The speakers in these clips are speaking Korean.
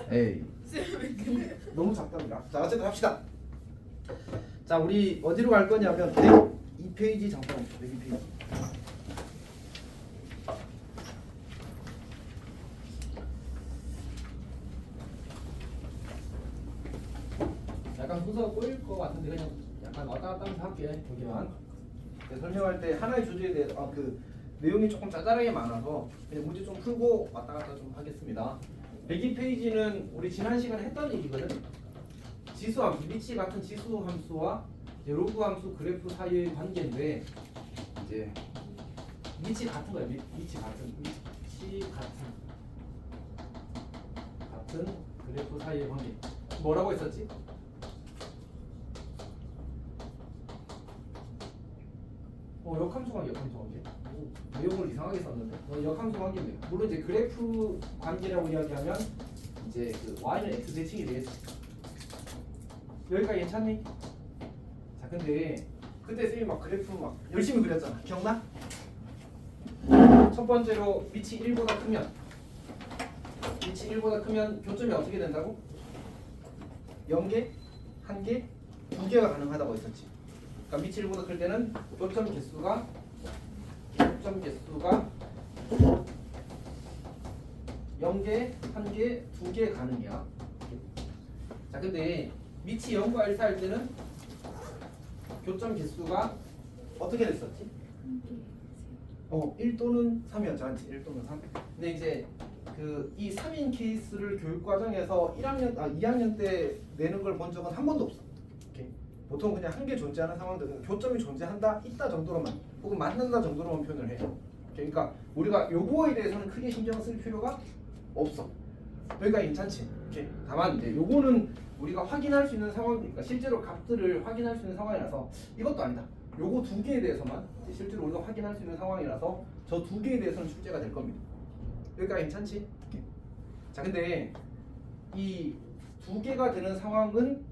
에이 너무 작답니다. 자 어쨌든 합시다. 자 우리 어디로 갈 거냐면 102페이지 잠깐 102페이지. 약간 순서가 꼬일 것 같은데 그냥 약간 왔다 갔다 하면서 할게. 여기만 설명할 때 하나의 주제에 대해서 그 내용이 조금 짜잘하게 많아서 그냥 문제 좀 풀고 왔다 갔다 좀 하겠습니다. 102페이지는 우리 지난 시간에 했던 얘기거든. 지수 함수, 위치 같은 지수 함수와 로그 함수 그래프 사이의 관계인데 이제 위치 같은 거야. 위치 같은 그래프 사이의 관계. 뭐라고 했었지? 역함수 관계. 내용을 이상하게 썼는데 역함수 관계인데 물론 이제 그래프 관계라고 이야기하면 이제 그 y는 x 대칭이 되겠지. 여기까지 괜찮니? 자 근데 그때 쌤이 막 그래프 막 열심히 그렸잖아. 기억나? 첫 번째로 위치 1보다 크면 교점이 어떻게 된다고? 0개, 1개, 2개가 가능하다고 했었지. 그러니까 위치 1보다 클 때는 교점 개수가 0개, 1개, 2개 가능이야. 자 근데 위치 0과 1 사이일 때는 교점 개수가 어떻게 됐었지? 1 또는 3이었지. 1 또는 3. 근데 이제 이 3인 케이스를 교육 과정에서 2학년 때 내는 걸 본 적은 한 번도 없어. 오케이. 보통 그냥 한 개 존재하는 상황들은 교점이 존재한다, 있다 정도로만 혹은 만난다 정도로만 표현을 해. 그러니까 우리가 요거에 대해서는 크게 신경 쓸 필요가 없어. 그러니까 괜찮지. 오케이. 다만 이제 요거는 우리가 확인할 수 있는 상황이니까 실제로 값들을 확인할 수 있는 상황이라서 이것도 아니다. 요거 두 개에 대해서만 실제로 우리가 확인할 수 있는 상황이라서 저 두 개에 대해서는 숙제가 될 겁니다. 여기까지 괜찮지? 오케이. 자 근데 이 두 개가 되는 상황은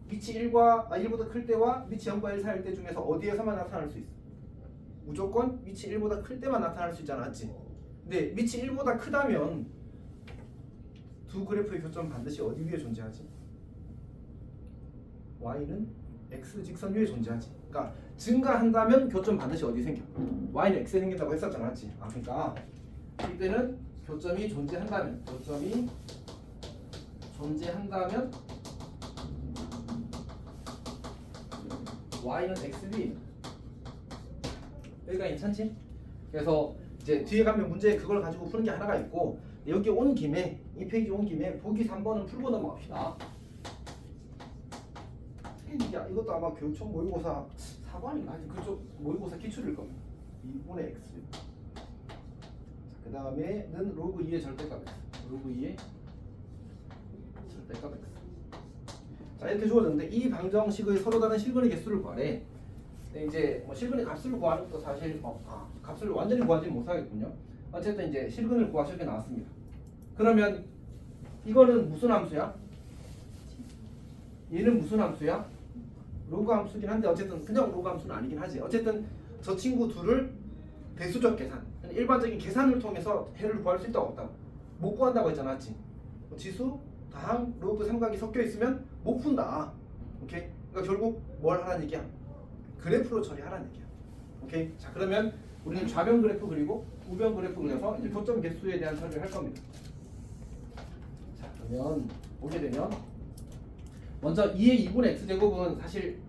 위치 1보다 클 때와 위치 0과 1 사이일 때 중에서 어디에서만 나타날 수 있어? 무조건 위치 1보다 클 때만 나타날 수 있잖아, 맞지? 근데 위치 1보다 크다면 두 그래프의 교점은 반드시 어디 위에 존재하지? y는 x 직선 위에 존재하지. 그러니까 증가한다면 교점 반드시 어디 생겨? y는 x에 생긴다고 했었잖아, 맞지? 그러니까 이때는 교점이 존재한다면 y는 x 위. 여기가 괜찮지? 그래서 이제 뒤에 가면 문제에 그걸 가지고 푸는 게 하나가 있고 여기 온 김에 이 페이지 온 김에 보기 3번은 풀고 넘어갑시다. 이것도 아마 교육청 모의고사 4번인가 하여튼 그쪽 모의고사 기출일 겁니다. 2분의 x. 그 다음에는 로그 2의 절대값 x. 자 이렇게 주어졌는데 이 방정식의 서로 다른 실근의 개수를 구하래. 근데 이제 실근의 값을 구하는 것도 사실 값을 완전히 구하지 못하겠군요. 어쨌든 이제 실근을 구하시게 나왔습니다. 그러면 이거는 무슨 함수야? 얘는 무슨 함수야? 로그 함수긴 한데 어쨌든 그냥 로그 함수는 아니긴 하지. 어쨌든 저 친구 둘을 대수적 계산, 일반적인 계산을 통해서 해를 구할 수 있다고 없다고. 못 구한다고 했잖아, 맞지? 지수, 다항, 로그 삼각이 섞여 있으면 못 푼다. 오케이? 그러니까 결국 뭘 하라는 얘기야? 그래프로 처리하라는 얘기야. 오케이? 자 그러면 우리는 좌변 그래프 그리고 우변 그래프 그려서 이제 교점 개수에 대한 처리를 할 겁니다. 자 그러면 보게 되면 먼저 2의 2분의 x제곱은 사실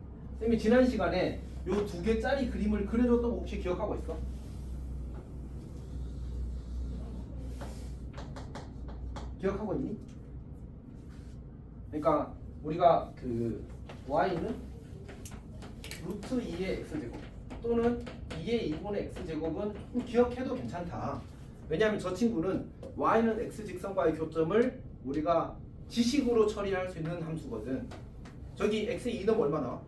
쌤이 지난 시간에 요 두 개짜리 그림을 그려줬던 거 혹시 기억하고 있어? 기억하고 있니? 그러니까 우리가 그 y는 루트 2의 x제곱 또는 2의 2분의 x제곱은 기억해도 괜찮다. 왜냐하면 저 친구는 y는 x직선과의 교점을 우리가 지식으로 처리할 수 있는 함수거든. 저기 x에 2 넣으면 얼마 나와?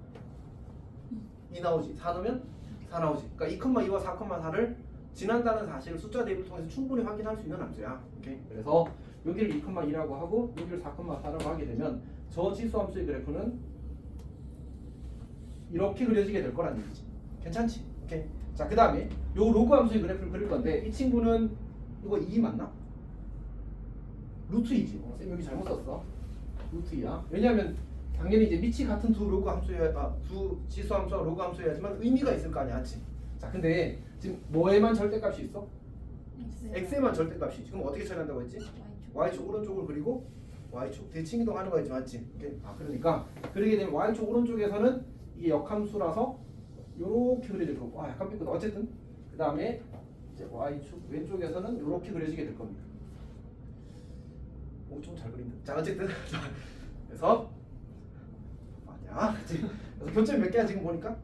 2 나오지. 4 넣으면 4 나오지. 그러니까 2,2와 4,4를 지난다는 사실을 숫자 대입을 통해서 충분히 확인할 수 있는 함수야. 오케이? 그래서 여기를 2,2라고 하고 여기를 4,4라고 하게 되면 저 지수 함수의 그래프는 이렇게 그려지게 될 거란 얘기지. 괜찮지? 오케이. 자, 그 다음에 요 로그 함수의 그래프를 그릴 건데 이 친구는 이거 2 맞나? 루트 2지. 쌤 여기 잘못 썼어. 루트 2야. 왜냐하면 당연히 이제 밑이 같은 두 로그 함수여야 두 지수 함수와 로그 함수여야지만 의미가 있을 거 아니야, 맞지? 자, 근데 지금 뭐에만 절대값이 있어? x에만 절대값이. 지금 어떻게 처리한다고 했지? y축 오른쪽을 그리고 y축 대칭 이동하는 거였지, 맞지? 그러니까 그러게 되면 y축 오른쪽에서는 이게 역함수라서 요렇게 그려질 거고, 약간 삐끗. 어쨌든 그 다음에 이제 y축 왼쪽에서는 요렇게 그려지게 될 겁니다. 오, 좀 잘 그린다. 자, 어쨌든 그래서 맞냐? 그치? 그래서 교점이 몇 개야 지금 보니까?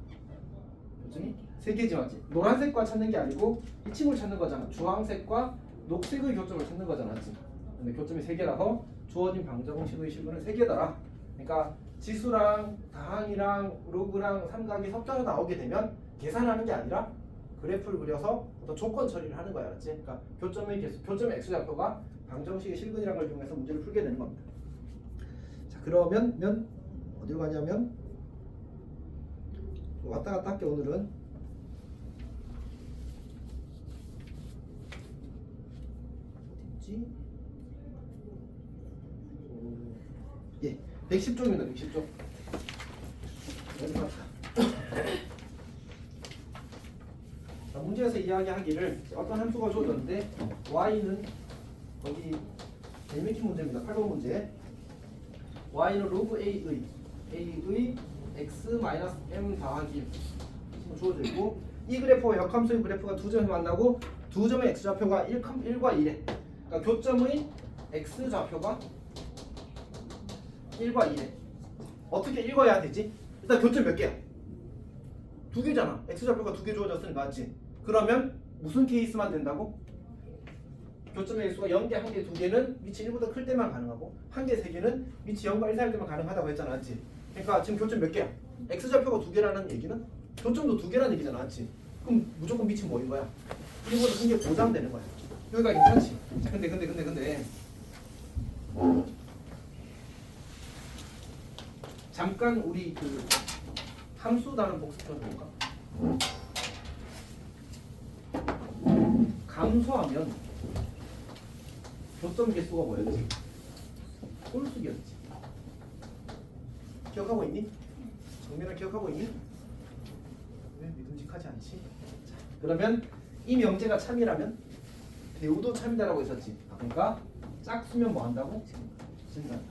교점이 3개지, 맞지? 노란색과 찾는 게 아니고 이 친구를 찾는 거잖아. 주황색과 녹색의 교점을 찾는 거잖아, 맞지? 근데 교점이 3개라서 주어진 방정식의 실근은 3개더라. 그러니까 지수랑 다항이랑 로그랑 삼각이 섭자로 나오게 되면 계산하는 게 아니라 그래프를 그려서 어떤 조건 처리를 하는 거야, 맞지? 그러니까 교점의 개수, 교점의 x좌표가 방정식의 실근이라는 걸 이용해서 문제를 풀게 되는 겁니다. 자, 그러면 어디로 가냐면 왔다 갔다 할게. 오늘은 어딨지? 예, 110쪽입니다. 110쪽. 자, 문제에서 이야기하기를 어떤 함수가 주어졌는데 y는 거기 제일 맥힌 문제입니다. 8번 문제. y는 로그 a의 x-m 더하기 1 주어져 있고, 이 그래프와 역함수의 그래프가 두 점이 만나고 두 점의 x좌표가 1과 1에, 그러니까 교점의 x좌표가 1과 1에 어떻게 읽어야 되지? 일단 교점 몇 개야? 2개잖아. x좌표가 2개 주어졌으니까, 맞지? 그러면 무슨 케이스만 된다고? 교점의 개수가 0개, 1개, 2개는 밑이 1보다 클 때만 가능하고 1개, 3개는 밑이 0과 1 사이일 때만 가능하다고 했잖아, 맞지? 그러니까 지금 교점 몇 개야? x좌표가 2개라는 얘기는 교점도 2개라는 얘기잖아, 맞지? 그럼 무조건 밑이 뭐인 거야? 1보다 1개 보장되는 거야. 여기가 괜찮지? 자, 근데 잠깐 우리 그 함수 단원 복습 좀 볼까? 감소하면 교점 개수가 뭐였지? 홀수기였지. 기억하고 있니? 정민아 기억하고 있니? 왜 믿음직하지 않지? 자, 그러면 이 명제가 참이라면 대우도 참이다라고 했었지. 그러니까 짝수면 뭐 한다고? 증가한다.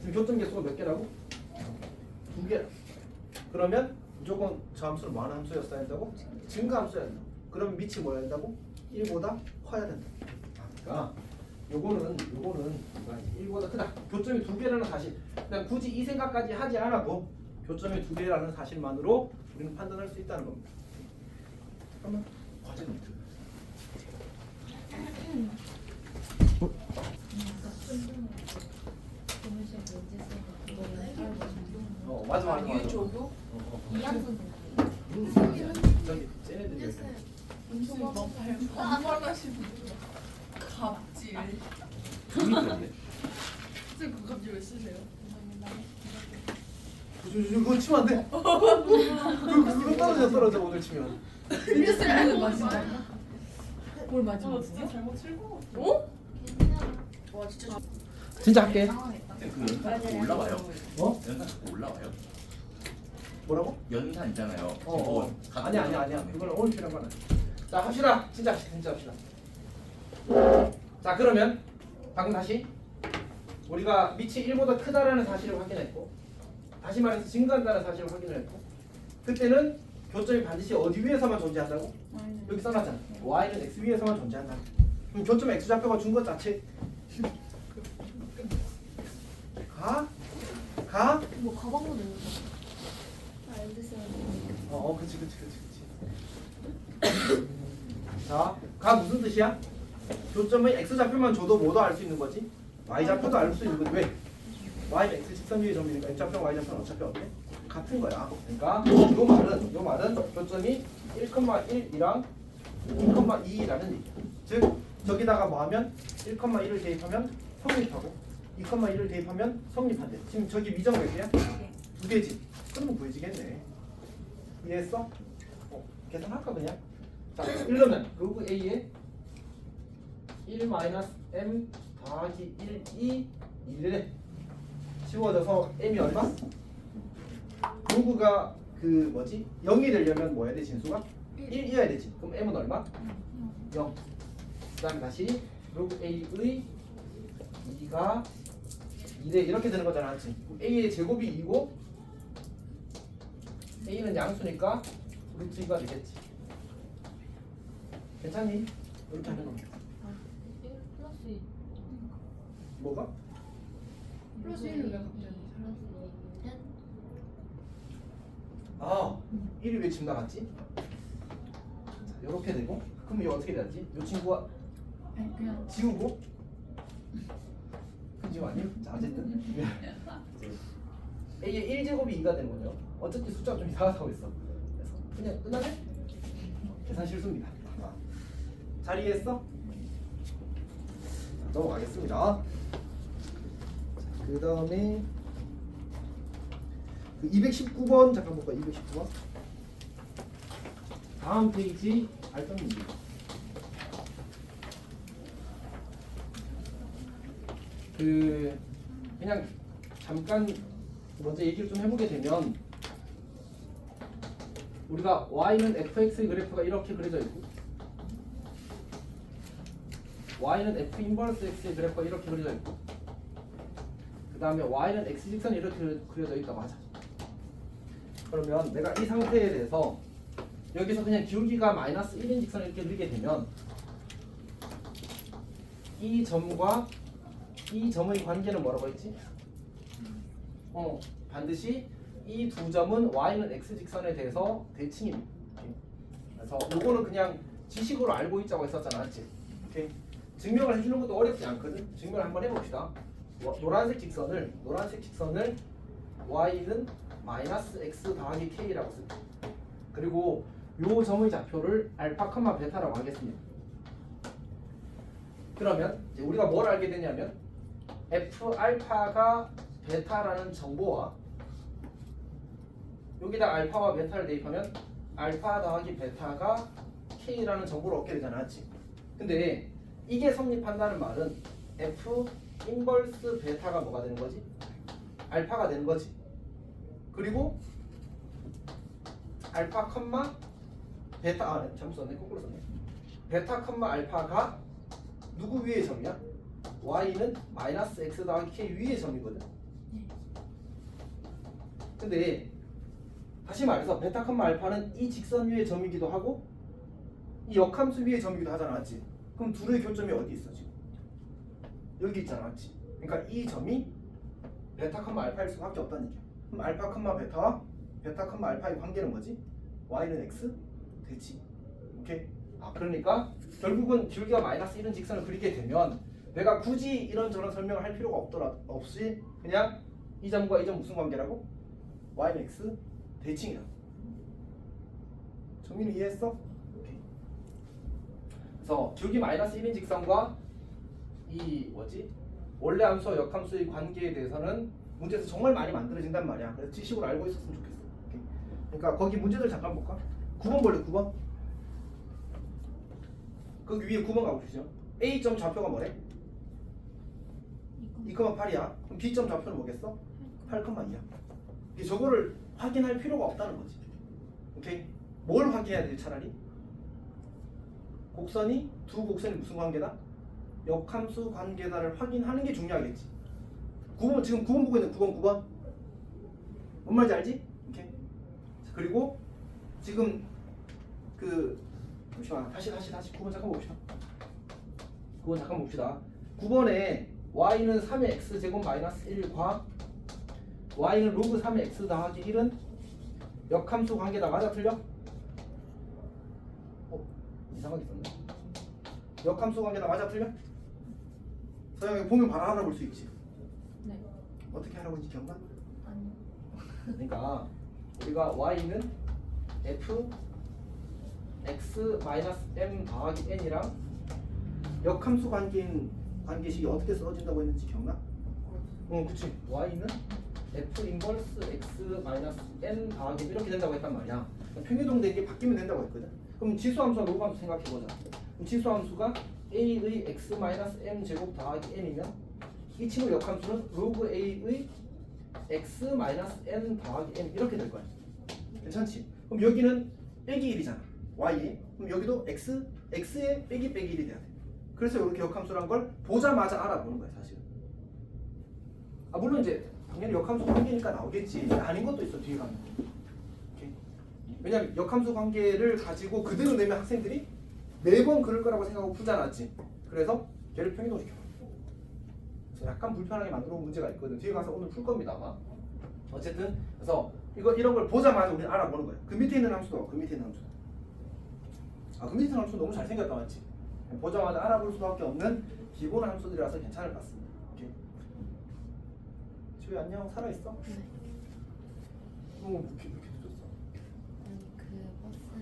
지금 교점 개수가 몇 개라고? 2개. 그러면 무조건 저 함수를 뭐 하는 함수였어야 한다고? 증가 함수여야 한다. 그러면 밑이 뭐야 한다고? 1보다 커야 된다. 그러니까 요거는 1보다 크다. 교점이 2개라는 사실. 그냥 굳이 이 생각까지 하지 않아도 교점이 2개라는 사실만으로 우리는 판단할 수 있다는 겁니다. 잠깐만. 과제 노트. 맞아. 유조교? 이양선 저기 쟤네들이 무슨 반말하시는 갑질. 재밌던데. 쌤 그 갑질 왜 쓰세요? 그거 치면 안 돼. 그거 떨어져 오늘 치면. 근데 쌤은 맞아. 뭘 맞아? 진짜 잘못 칠거 같아. 어? 와 진짜 진짜 할게. 그 연산 자꾸 올라와요. 어? 연산 자꾸 올라와요. 뭐라고? 연산 있잖아요. 아니야. 그건 오늘 필요한 건 아니야. 자, 합시다. 진짜 합시다. 자, 그러면 방금 다시 우리가 밑이 1보다 크다라는 사실을 확인했고, 다시 말해서 증가한다는 사실을 확인을 했고, 그때는 교점이 반드시 어디 위에서만 존재한다고? 여기 써놨잖아. y는 x 위에서만 존재한다. 그럼 교점 x좌표가 준 것 자체 가? 뭐 가방도 내는 거. 그치. 자, 가 무슨 뜻이야? 교점의 x좌표만 줘도 뭐도 알 수 있는 거지? y좌표도 알 수 있는 거지. 왜? y는 x 직선주의 점이니까 x좌표와 y좌표는 어차피 어때? 같은 거야. 그러니까 요 말은 교점이 1,1이랑 2,2라는 얘기야. 즉 저기다가 뭐 하면 1,1을 대입하면 성립하고 2,1을 대입하면 성립한대. 지금 저기 미정 몇 개야? 2개지. 그러면 구해지겠네. 이해했어? 계산할까 그냥? 자, 이러면 로그 a에 1-m 더하기 1, 2, 1에 지워져서 m이 얼마? 로그가 그 뭐지? 0이 되려면 뭐 해야 돼? 진수가? 1이어야 되지. 그럼 m은 얼마? 0. 그 다음에 다시 로그 a의 2가 2대 이렇게 되는 거잖아. 그렇지? 그럼 a의 제곱이 2고 a는 양수니까 루트 2가 되겠지. 괜찮니? 이렇게 하는 겁니다. 플러스 뭐가? 플러스 1은 왜 갑자기? 아 1이 왜 집 나갔지? 자, 이렇게 되고 그럼 이거 어떻게 돼야지? 이 친구가 아니 그냥 지우고 그 지우 아니에요? 자 어쨌든 A의 1제곱이 2가 되는 거죠. 어차피 숫자가 좀 이상하다고 했어. 그래서 그냥 끝나네? 계산 실수입니다. 잘 이해했어? 자, 넘어가겠습니다. 그 다음에 그 219번 잠깐 볼까? 219번 다음 페이지 발전문제. 그 그냥 잠깐 먼저 얘기를 좀 해보게 되면 우리가 y는 fx의 그래프가 이렇게 그려져 있고 y는 f 인버스 x의 그래프가 이렇게 그려져 있고 그 다음에 y는 x직선이 이렇게 그려져 있다고 하자. 그러면 내가 이 상태에 대해서 여기서 그냥 기울기가 마이너스 1인 직선을 이렇게 그리게 되면 이 점과 이 점의 관계는 뭐라고 했지? 반드시 이 두 점은 y는 x직선에 대해서 대칭입니다. 오케이? 그래서 요거는 그냥 지식으로 알고 있자고 했었잖아, 맞지? 오케이? 증명을 해주는 것도 어렵지 않거든. 증명을 한번 해봅시다. 노란색 직선을 y는 마이너스 x 더하기 k라고 씁니다. 그리고 요 점의 좌표를 알파, 베타라고 하겠습니다. 그러면 이제 우리가 뭘 알게 되냐면 f 알파가 베타라는 정보와 여기다 알파와 베타를 대입하면 알파 더하기 베타가 k라는 정보를 얻게 되잖아, 맞지? 근데 이게 성립한다는 말은 f 인버스 베타가 뭐가 되는 거지? 알파가 되는 거지. 그리고 알파 베타 잘못 썼네. 거꾸로 썼네. 베타 알파가 누구 위의 점이야? y는 마이너스 x 더하기 k 위의 점이거든. 근데 다시 말해서 베타 알파는 이 직선 위의 점이기도 하고 이 역함수 위의 점이기도 하잖아, 맞지? 그럼 둘의 교점이 어디 있어 지금? 여기 있잖아, 맞지? 그러니까 이 점이 베타 알파일 수밖에 없다는 얘기야. 그럼 알파 베타와 베타 알파의 관계는 뭐지? y는 x 대칭. 오케이? 그러니까 결국은 기울기가 마이너스 1은 직선을 그리게 되면 내가 굳이 이런저런 설명을 할 필요가 없이 그냥 이 점과 이 점 무슨 관계라고? y는 x 대칭이야. 정민이 이해했어? 오케이. 그래서 기울기 마이너스 1인 직선과 이 뭐지? 원래 함수와 역함수의 관계에 대해서는 문제에서 정말 많이 만들어진단 말이야. 그래서 지식으로 알고 있었으면 좋겠어. 오케이. 그러니까 거기 문제들 잠깐 볼까? 9번 볼래? 9번. 거기 위에 9번 가보시죠. A점 좌표가 뭐래? 2,8이야. 그럼 B점 좌표는 뭐겠어? 8,2야. 저거를 확인할 필요가 없다는 거지. 오케이? 뭘 확인해야 되지 차라리? 두 곡선이 무슨 관계다? 역함수 관계다를 확인하는 게 중요하겠지. 9번 지금 9번 보고 있는 9번. 뭔 말인지 알지? 오케이. 그리고 지금 잠시만 다시 9번 잠깐 봅시다. 9번 잠깐 봅시다. 9번에 y는 3의 x제곱 마이너스 1과 y는 로그 3의 x 더하기 1은 역함수 관계다. 맞아 틀려? 이상하게 썼네. 역함수 관계다. 맞아 틀려? 서영이 보면 바로 알아볼 수 있지. 네. 어떻게 알아보는지 기억나? 아니. 그러니까 우리가 y는 f x m 더하기 n이랑 역함수 관계식이 어떻게 써진다고 했는지 기억나? 그치. y는 f 인버스 x n 더하기 이렇게 된다고 했단 말이야. 평행이동 되게 바뀌면 된다고 했거든. 그럼 지수함수와 로그함수 생각해보자. 그럼 지수함수가 a의 x 마이너스 m 제곱 더하기 n이면 이 친구 역함수는 로그 a의 x 마이너스 n 더하기 n 이렇게 될 거야. 괜찮지? 그럼 여기는 빼기 1이잖아. y에. 그럼 여기도 x에 빼기 1이 돼야 돼. 그래서 이렇게 역함수란 걸 보자마자 알아보는 거야 사실. 아 물론 이제 당연히 역함수 관계니까 나오겠지. 아닌 것도 있어 뒤에 가면. 오케이. 왜냐면 역함수 관계를 가지고 그대로 내면 학생들이 매번 그럴 거라고 생각하고 풀지 않았지. 그래서 걔를 평이동시켜. 그래서 약간 불편하게 만들어 놓은 문제가 있거든. 뒤에 가서 오늘 풀 겁니다 아마. 어쨌든 그래서 이런 걸 보자마자 우리 알아보는 거예요. 그 밑에 있는 함수도 그 밑에 있는 함수. 아 그 밑에 있는 함수 너무 잘생겼다 맞지? 보자마자 알아볼 수밖에 없는 기본 함수들이라서 괜찮을 것 같습니다. 오케이. 지우야 안녕 살아있어? 네. 이렇게 늦었어? 아니 그 버스가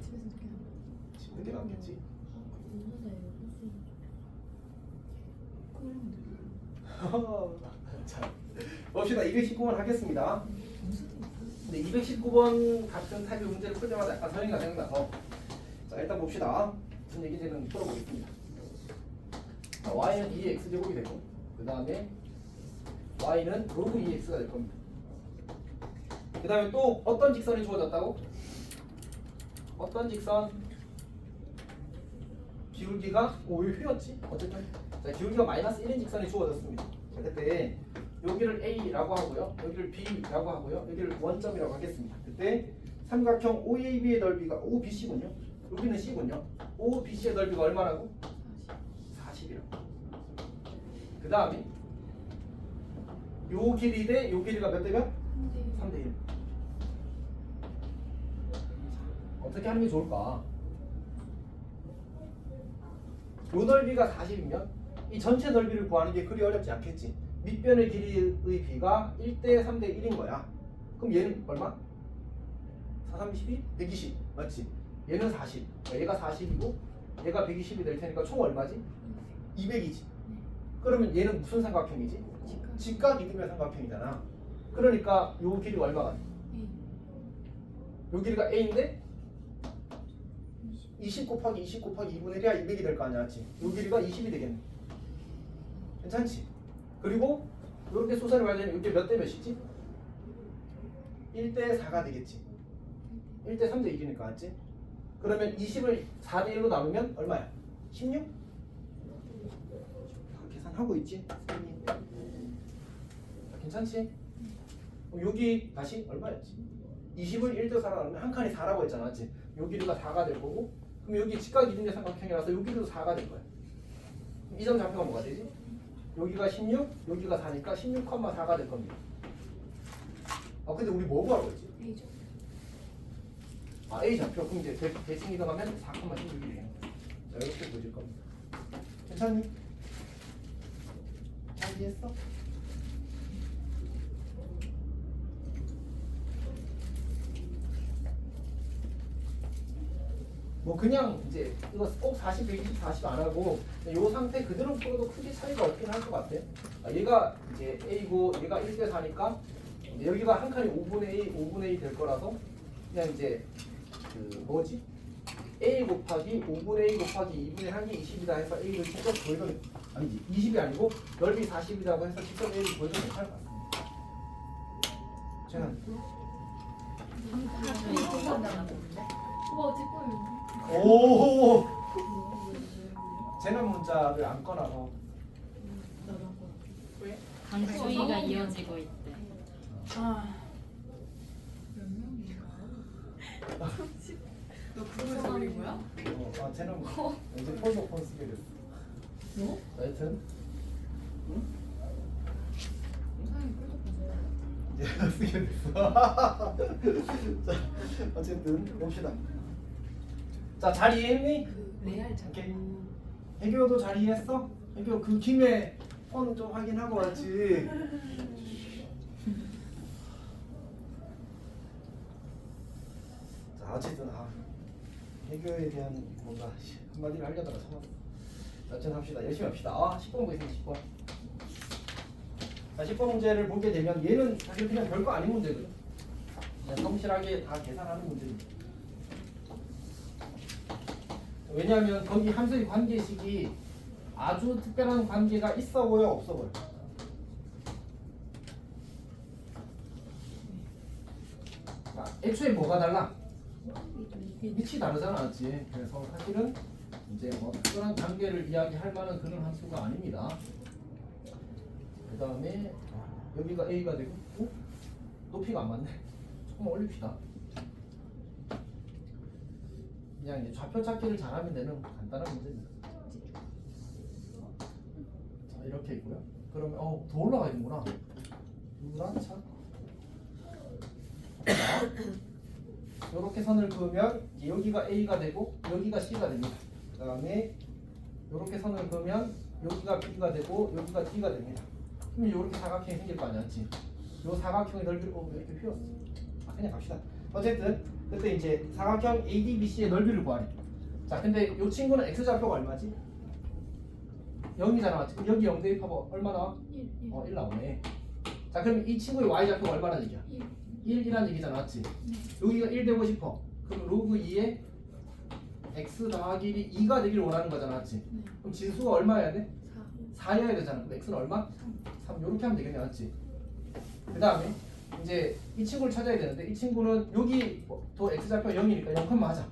집에서 늦게 나와. 지금 늦게 나왔겠지? 오늘에 버스 그럼 자 봅시다. 219번 하겠습니다. 근데 219번 같은 타입의 문제를 풀 때마다 약간 선행이가 생각나서 자 일단 봅시다. 무슨 얘기인지는 풀어보겠습니다. 자, y는 2x제곱이 되고 그 다음에 y는 로그 2x가 될 겁니다. 그 다음에 또 어떤 직선이 주어졌다고? 어떤 직선? 기울기가 왜 휘었지? 어쨌든 자, 기울기가 마이너스 1인 직선이 주어졌습니다. 자, 그때 여기를 A라고 하고요. 여기를 B라고 하고요. 여기를 원점이라고 하겠습니다. 그때 삼각형 OAB의 넓이가 OBC군요. 여기는 C군요. OBC의 넓이가 얼마라고? 40이라고. 그 다음에 요 길이 대 요 길이가 몇 대면? 3대 1. 어떻게 하는 게 좋을까? 요 넓이가 40이면 이 전체 넓이를 구하는 게 그리 어렵지 않겠지. 밑변의 길이의 b가 1대 3대 1인 거야. 그럼 얘는 얼마? 4, 3, 12? 120 맞지? 얘는 40 얘가 40이고 얘가 120이 될 테니까 총 얼마지? 200이지. 그러면 얘는 무슨 삼각형이지? 직각 이등변 삼각형이잖아. 그러니까 요 길이가 얼마가 돼? 요 길이가 a인데 20 곱하기 20 곱하기 2분의 1이야 200이 될 거 아니야. 맞지? 요 길이가 20이 되겠네. 괜찮지? 그리고 이렇게 소설을 말하면 이게 몇 대 몇이지? 1대 4가 되겠지. 1대 3대 1이니까 맞지? 그러면 20을 4대 1로 나누면 얼마야? 16? 다 계산하고 있지? 괜찮지? 여기 다시 얼마였지? 20을 1대 4로 나누면 한 칸이 4라고 했잖아 맞지? 요 길이가 4가 될 거고 그럼 여기 직각 이등변 삼각형이라서 요 길이도 4가 될 거야. 이 점 좌표가 뭐가 되지? 여기가 16, 여기가 4니까 16,4가 될 겁니다. 아 근데 우리 뭐 구하고 있지? A죠. 아 A 좌표. 그럼 이제 대칭 이동하면 4,16이 되겠네. 자 이렇게 보실 겁니다. 괜찮니? 잘 이해했어? 뭐 그냥 이제 이거 꼭 40, 120, 40 안 하고 이 상태 그대로 풀어도 크게 차이가 없긴 할 것 같아. 아, 얘가 이제 A고 얘가 1대 4니까 여기가 한 칸이 5분의 A, 5분의 2 될 거라서 그냥 이제 그 뭐지? A 곱하기 5분의 A 곱하기 2분의 1이 20이다 해서 A를 직접 보여도 아니지 20이 아니고 넓이 40이라고 해서 직접 A를 보여도 괜찮을 것 같습니다. 쟤는 와 뒷골. 오 쟤는 문자를 안 꺼놔서 강추위가 이어지고 있대. 아. 너 그거에서 올린 거야? 아 쟤는 이제 폴더폰 쓰게 됐어. 뭐? 하여튼 사장님 꿀떡 이제 쓰게 됐어. 자 어쨌든 봅시다. 자 잘 이해했니? 레알 오케이. 해교도 잘 이해했어? 해교 그 김에 폰 좀 확인하고 왔지. 자 어쨌든 해교에 대한 뭔가 한마디를 하려다가 참았어. 어쨌든 합시다. 열심히 합시다. 10번 보겠습니다. 10번. 자 10번 문제를 보게 되면 얘는 사실 그냥 별거 아닌 문제거든. 그냥 성실하게 다 계산하는 문제입니다. 왜냐하면 거기 함수의 관계식이 아주 특별한 관계가 있어 보여 없어 보여? 자, 애초에 뭐가 달라? 밑이 다르잖아, 맞지? 그래서 사실은 이제 뭐 특별한 관계를 이야기할 만한 그런 함수가 아닙니다. 그 다음에 여기가 a가 되고 높이가 안 맞네. 조금 올립시다. 그냥 이제 좌표 찾기를 잘하면 되는 간단한 문제입니다. 자, 이렇게 있고요. 그러면 더 올라가야 되는구나. 누구나 참. 이렇게 선을 그으면 여기가 A가 되고 여기가 C가 됩니다. 그 다음에 이렇게 선을 그으면 여기가 B가 되고 여기가 D가 됩니다. 그럼 이렇게 사각형이 생길 거 아니야, 이 사각형의 넓이를 왜 이렇게 휘었어? 그냥 갑시다. 어쨌든 그때 이제 사각형 ADBC의 넓이를 구하래. 자, 근데 이 친구는 x 좌표가 얼마지? 0이잖아, 맞지? 그럼 여기 0 대입하면 얼마 나와? 1 나오네. 자, 그럼 이 친구의 y 좌표가 얼마나 얘기야? 1이라는 얘기잖아, 맞지? 여기가 1 되고 싶어. 그럼 로그 2에 x 더하기 1이 2가 되기를 원하는 거잖아, 맞지? 그럼 진수가 얼마여야 돼? 4여야 되잖아. 그럼 x는 얼마? 3. 이렇게 하면 되겠네, 맞지? 그 다음에 이제 이 친구를 찾아야 되는데 이 친구는 여기 또 x 좌표가 0이니까 0컴마 하자.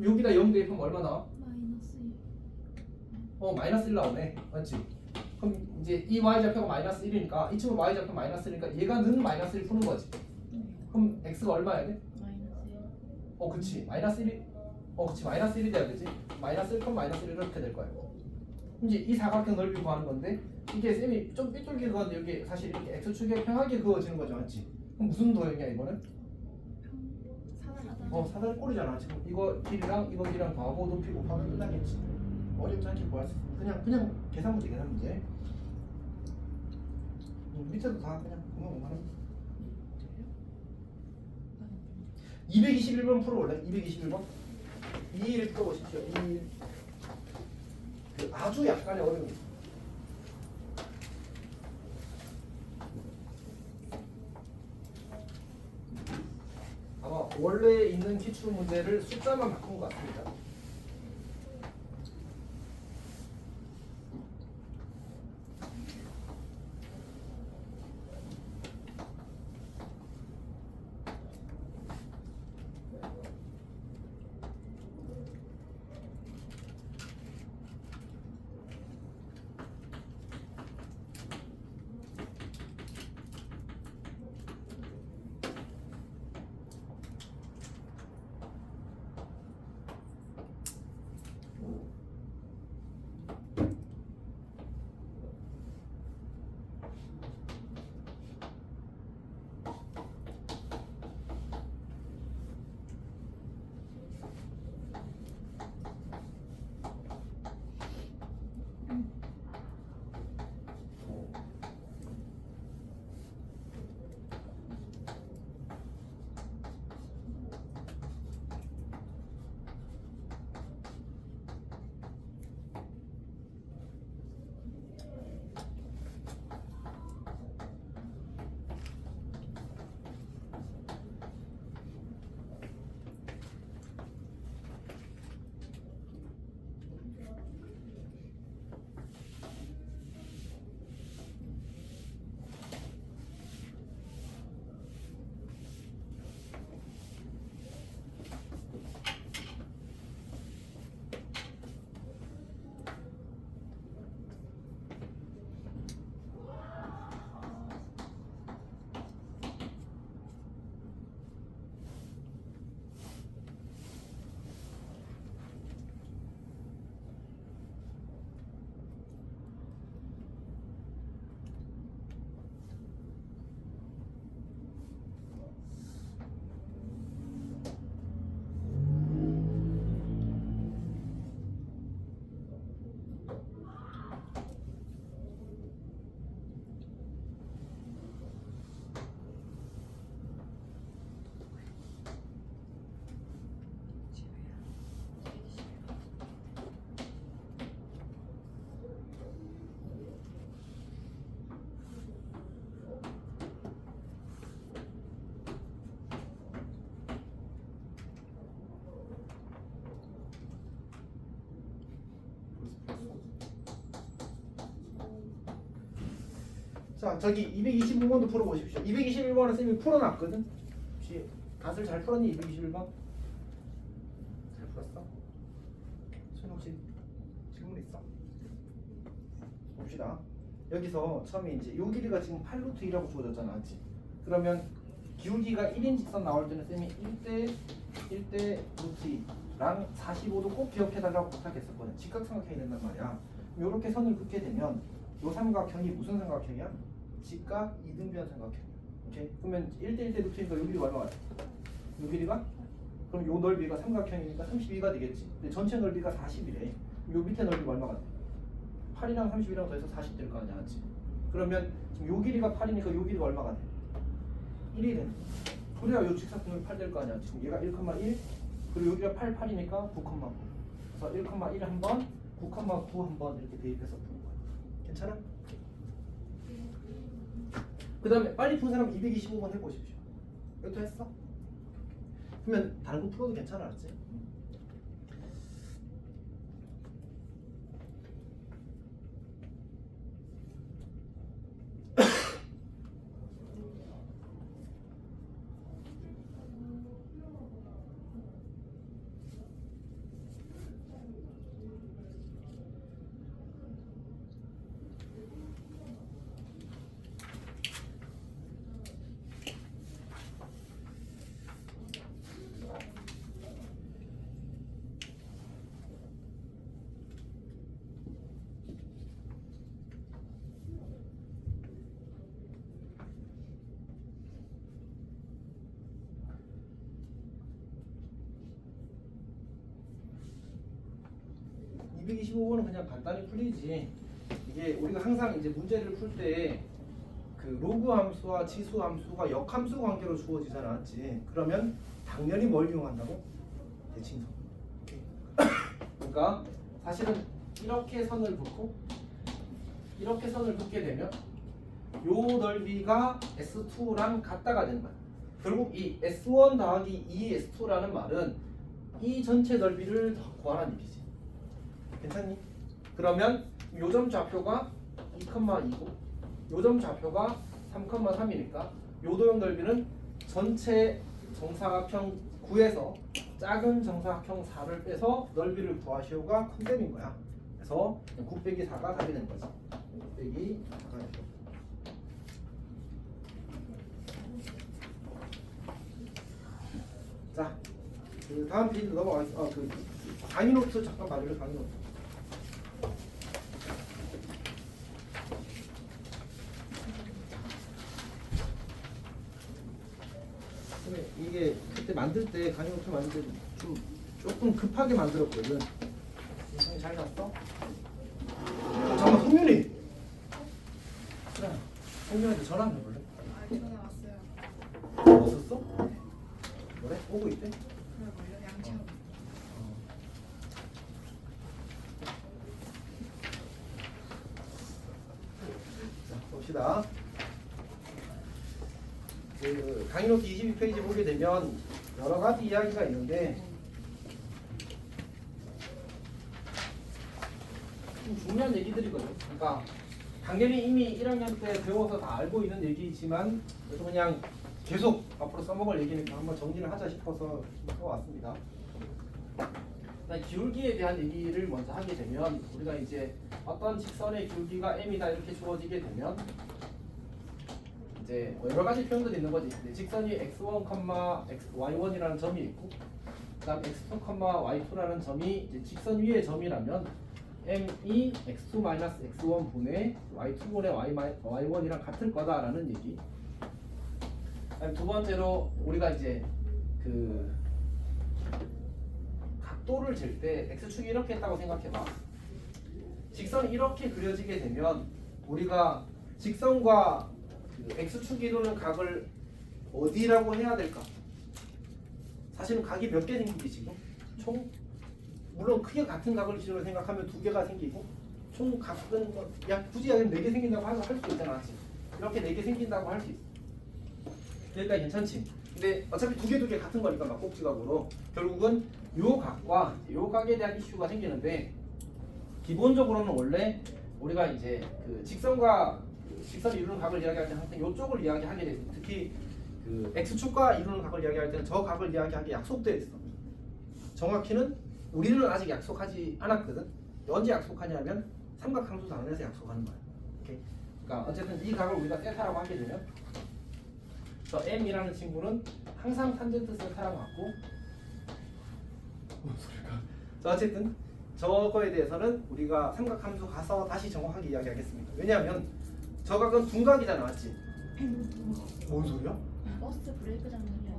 여기다 0 대입하면 얼마 나와? 마이너스 1 나오네, 맞지? 그럼 이제 이 y 좌표가 마이너스 1이니까 이 친구 y 좌표 마이너스 1이니까 얘가 는 마이너스 1 푸는 거지. 그럼 x가 얼마야 돼? 그치. 마이너스 1이 그치. 마이너스 1이 돼야 되지. 마이너스 1, 마이너스 1 이렇게 될 거야. 이제 이 사각형 넓이 구하는 건데 이게 쌤이 좀 삐뚤게 그었는데 여기 사실 이렇게 x축에 평하게 그어지는 거죠, 맞지? 그럼 무슨 도형이야 이거는? 사다리꼴이잖아. 지금 이거 길이랑 이거 길이랑 더하고 높이 곱하면 끝나겠지. 어렵지 않게 구할 수 있어. 그냥 계산 문제. 밑에도 다 그냥 공부하는 221번 풀어볼래? 221번 2일 풀어보십시오. 2일 아주 약간의 어려움이 있어. 아마 원래 있는 기출 문제를 숫자만 바꾼 것 같습니다. 자 저기 225번도 풀어보십시오. 221번은 쌤이 풀어놨거든. 혹시 다들 잘 풀었니? 221번? 잘 풀었어? 손 혹시 질문 있어? 봅시다. 여기서 처음에 이제 요 길이가 지금 8루트 2라고 주어졌잖아, 그렇지? 그러면 기울기가 1인 직선 나올 때는 쌤이 1대 루트 2랑 45도 꼭 기억해달라고 부탁했었거든. 직각삼각형이 된단 말이야. 요렇게 선을 긋게 되면 요 삼각형이 무슨 삼각형이야? 직각 이등변 삼각형이야. 오케이? 그러면 1대 루트니까 요 길이가 얼마가 돼? 요 길이가? 그럼 요 넓이가 삼각형이니까 32가 되겠지. 근데 전체 넓이가 40이래. 요 밑에 넓이가 얼마가 돼? 8이랑 30이랑 더해서 40 될 거 아니야, 맞지? 그러면 지금 요 길이가 8이니까 요 길이가 얼마가 돼? 1이 되는 거야. 그래야 요 직사각형이 8 될 거 아니야. 지금 얘가 1,1 그리고 여기가 8이니까 9,9. 그래서 1,1 한 번, 9,9 한 번 이렇게 대입해서 푸는 거야. 괜찮아? 그 다음에 빨리 푼 사람 225번 해보십시오. 이것도 했어? 그러면 다른 거 풀어도 괜찮아, 알았지? 225번은 그냥 간단히 풀리지. 이게 우리가 항상 이제 문제를 풀 때 그 로그 함수와 지수 함수가 역함수 관계로 주어지잖아, 맞지? 그러면 당연히 뭘 이용한다고? 대칭선. 그러니까 사실은 이렇게 선을 긋고 이렇게 선을 긋게 되면 요 넓이가 S2랑 같다가 되는 거야. 결국 이 S1 더하기 2S2라는 말은 이 전체 넓이를 더 구하라는 얘기지. 괜찮니? 그러면 요점 좌표가 2,2고 요점 좌표가 3,3이니까 요도형 넓이는 전체 정사각형 9에서 작은 정사각형 4를 빼서 넓이를 구하시오가 컨셉인 거야. 그래서 9 빼기 4가 답이 된 거지. 9 빼기 4가 되죠. 자, 그 다음 페이지로 넘어가겠습니다. 그 강의 노트 잠깐 봐줄래? 강의 노트. 근데 이게 그때 만들 때 강의 노트 만들 때 좀 조금 급하게 만들었거든. 이상이 잘 났어? 잠깐 성윤이. 그래. 성윤이한테 전화 한번 해볼래? 아, 전화 왔어요. 왔었어? 그래? 오고 있대? 그러고요. 양치하고. 자, 봅시다. 그 강의 노트 22페이지 보게 되면 여러 가지 이야기가 있는데 좀 중요한 얘기들이거든. 그러니까 당연히 이미 1학년 때 배워서 다 알고 있는 얘기지만 그래도 그냥 계속 앞으로 써먹을 얘기니까 한번 정리를 하자 싶어서 써왔습니다. 기울기에 대한 얘기를 먼저 하게 되면 우리가 이제 어떤 직선의 기울기가 m이다 이렇게 주어지게 되면 이제 뭐 여러 가지 표현들이 있는 거지. 직선이 x1, y1이라는 점이 있고, 그다음 x2, y2라는 점이 이제 직선 위의 점이라면 m이 x2-x1 분의 y2 분의 y1이랑 같을 거다라는 얘기. 그다음 두 번째로 우리가 이제 그 각도를 잴 때 x축이 이렇게 했다고 생각해봐. 직선이 이렇게 그려지게 되면 우리가 직선과 그 x축이 이루는 각을 어디라고 해야 될까? 사실은 각이 몇 개 생기지 지금? 총 물론 크게 같은 각을 지으로 생각하면 두 개가 생기고 총 각은 뭐, 야 굳이 하면 4개 생긴다고 할 수 있잖아. 이렇게 4개 생긴다고 할 수 있어. 그러니까 괜찮지. 근데 어차피 두 개 같은 거니까 막 꼭지각으로 결국은 요 각과 요 각에 대한 이슈가 생기는데 기본적으로는 원래 우리가 이제 그 직선과 직선이 이루는 각을 이야기할 때 항상 이쪽을 이야기하게 돼 있습니다. 특히 그 x축과 이루는 각을 이야기할 때는 저 각을 이야기하기 약속되어 있어. 정확히는 우리는 아직 약속하지 않았거든. 언제 약속하냐면 삼각함수 단원에서 약속하는 거야. 오케이. 그러니까 어쨌든 이 각을 우리가 세타라고 하게 되면 저 m이라는 친구는 항상 탄젠트 세타랑 같고 뭔 소리가? 자 어쨌든 저거에 대해서는 우리가 삼각함수 가서 다시 정확하게 이야기하겠습니다. 왜냐하면 저 각은 둔각이잖아, 맞지? 뭔 소리야? 버스 브레이크 장면이야.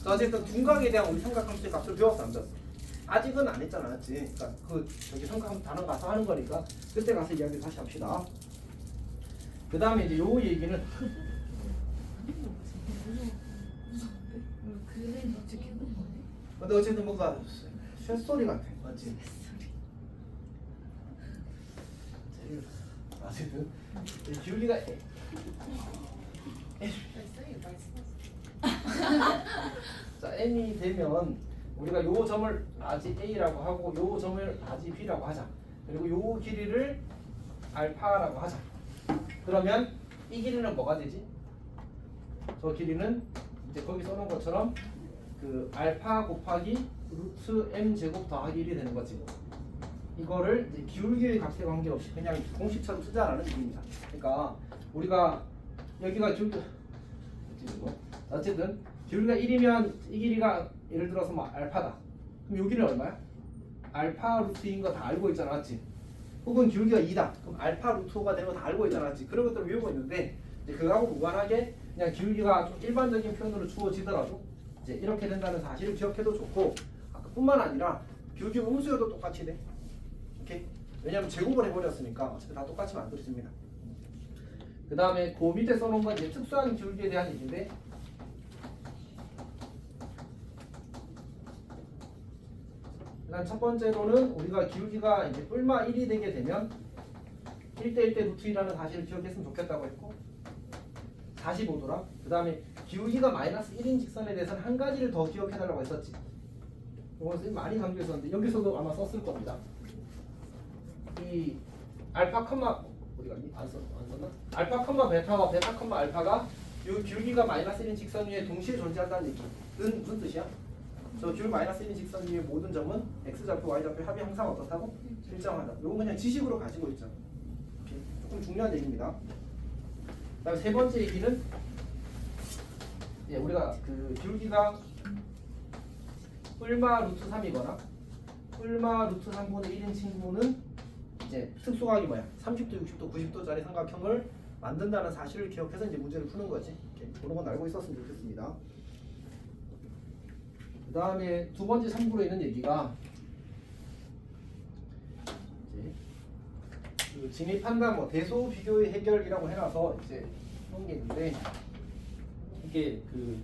자 어쨌든 둔각에 대한 우리 삼각함수의 값을 배웠어, 안 배웠어? 아직은 안 했잖아, 맞지? 그러니까 그 저기 삼각함수 단원 가서 하는 거니까 그때 가서 이야기 다시 합시다. 그 다음에 이제 요 얘기는 그림 찍히는 거네. 근데 어쨌든 뭔가 쇳소리 같아, 맞지? 어쨌든 기울기가 자 n이 되면 우리가 요 점을 라지 a라고 하고 요 점을 라지 b라고 하자. 그리고 요 길이를 알파라고 하자. 그러면 이 길이는 뭐가 되지? 저 길이는 이제 거기 써놓은 것처럼 그 알파 곱하기 루트 m 제곱 더하기 1이 되는 거지. 이거를 이제 기울기의 값에 관계없이 그냥 공식처럼 쓰자라는 얘기입니다. 그러니까 우리가 여기가 기울기 어쨌든 기울기가 1이면 이 길이가 예를 들어서 뭐 알파다. 그럼 여기는 얼마야? 알파 루트인 거 다 알고 있잖아, 맞지? 혹은 기울기가 2다. 그럼 알파 루트 5가 되는 거 다 알고 있잖아, 맞지? 그런 것들을 외우고 있는데 이제 그거하고 무관하게 그냥 기울기가 좀 일반적인 표현으로 주어지더라도 이제 이렇게 된다는 사실을 기억해도 좋고 뿐만 아니라 기울기 음수여도 똑같이 돼. 오케이? 왜냐면 제곱을 해버렸으니까 어차피 다 똑같이 만들어집니다. 그 다음에 그 밑에 써놓은 건 이제 특수한 기울기에 대한 얘기인데 일단 첫 번째로는 우리가 기울기가 이제 뿔마 1이 되게 되면 1대 1대 루트 2라는 사실을 기억했으면 좋겠다고 했고 45도라. 그 다음에 기울기가 마이너스 1인 직선에 대해서는 한 가지를 더 기억해달라고 했었지. 이것을 많이 강조했었는데 여기서도 아마 썼을 겁니다. 이 알파 컴마 어디 갔니? 안 썼나? 알파 컴마 베타와 베타 컴마 알파가 이 기울기가 마이너스 1인 직선 위에 동시에 존재한다는 얘기는 무슨 뜻이야? 저 기울기 마이너스 1인 직선 위의 모든 점은 x좌표, y좌표 합이 항상 어떻다고? 일정하다. 이건 그냥 지식으로 가지고 있죠. 오케이. 조금 중요한 얘기입니다. 그다음 세 번째 얘기는 우리가 그 기울기가 뿔마 루트 3이거나 뿔마 루트 3분의 1인 친구는 이제 특수각이 뭐야? 30도, 60도, 90도짜리 삼각형을 만든다는 사실을 기억해서 이제 문제를 푸는 거지. 이렇게 그런 건 알고 있었으면 좋겠습니다. 그 다음에 두 번째 참고로 있는 얘기가 이제 그 진입 판단 뭐 대소 비교의 해결이라고 해놔서 이제 그런 게 있는데 이게 그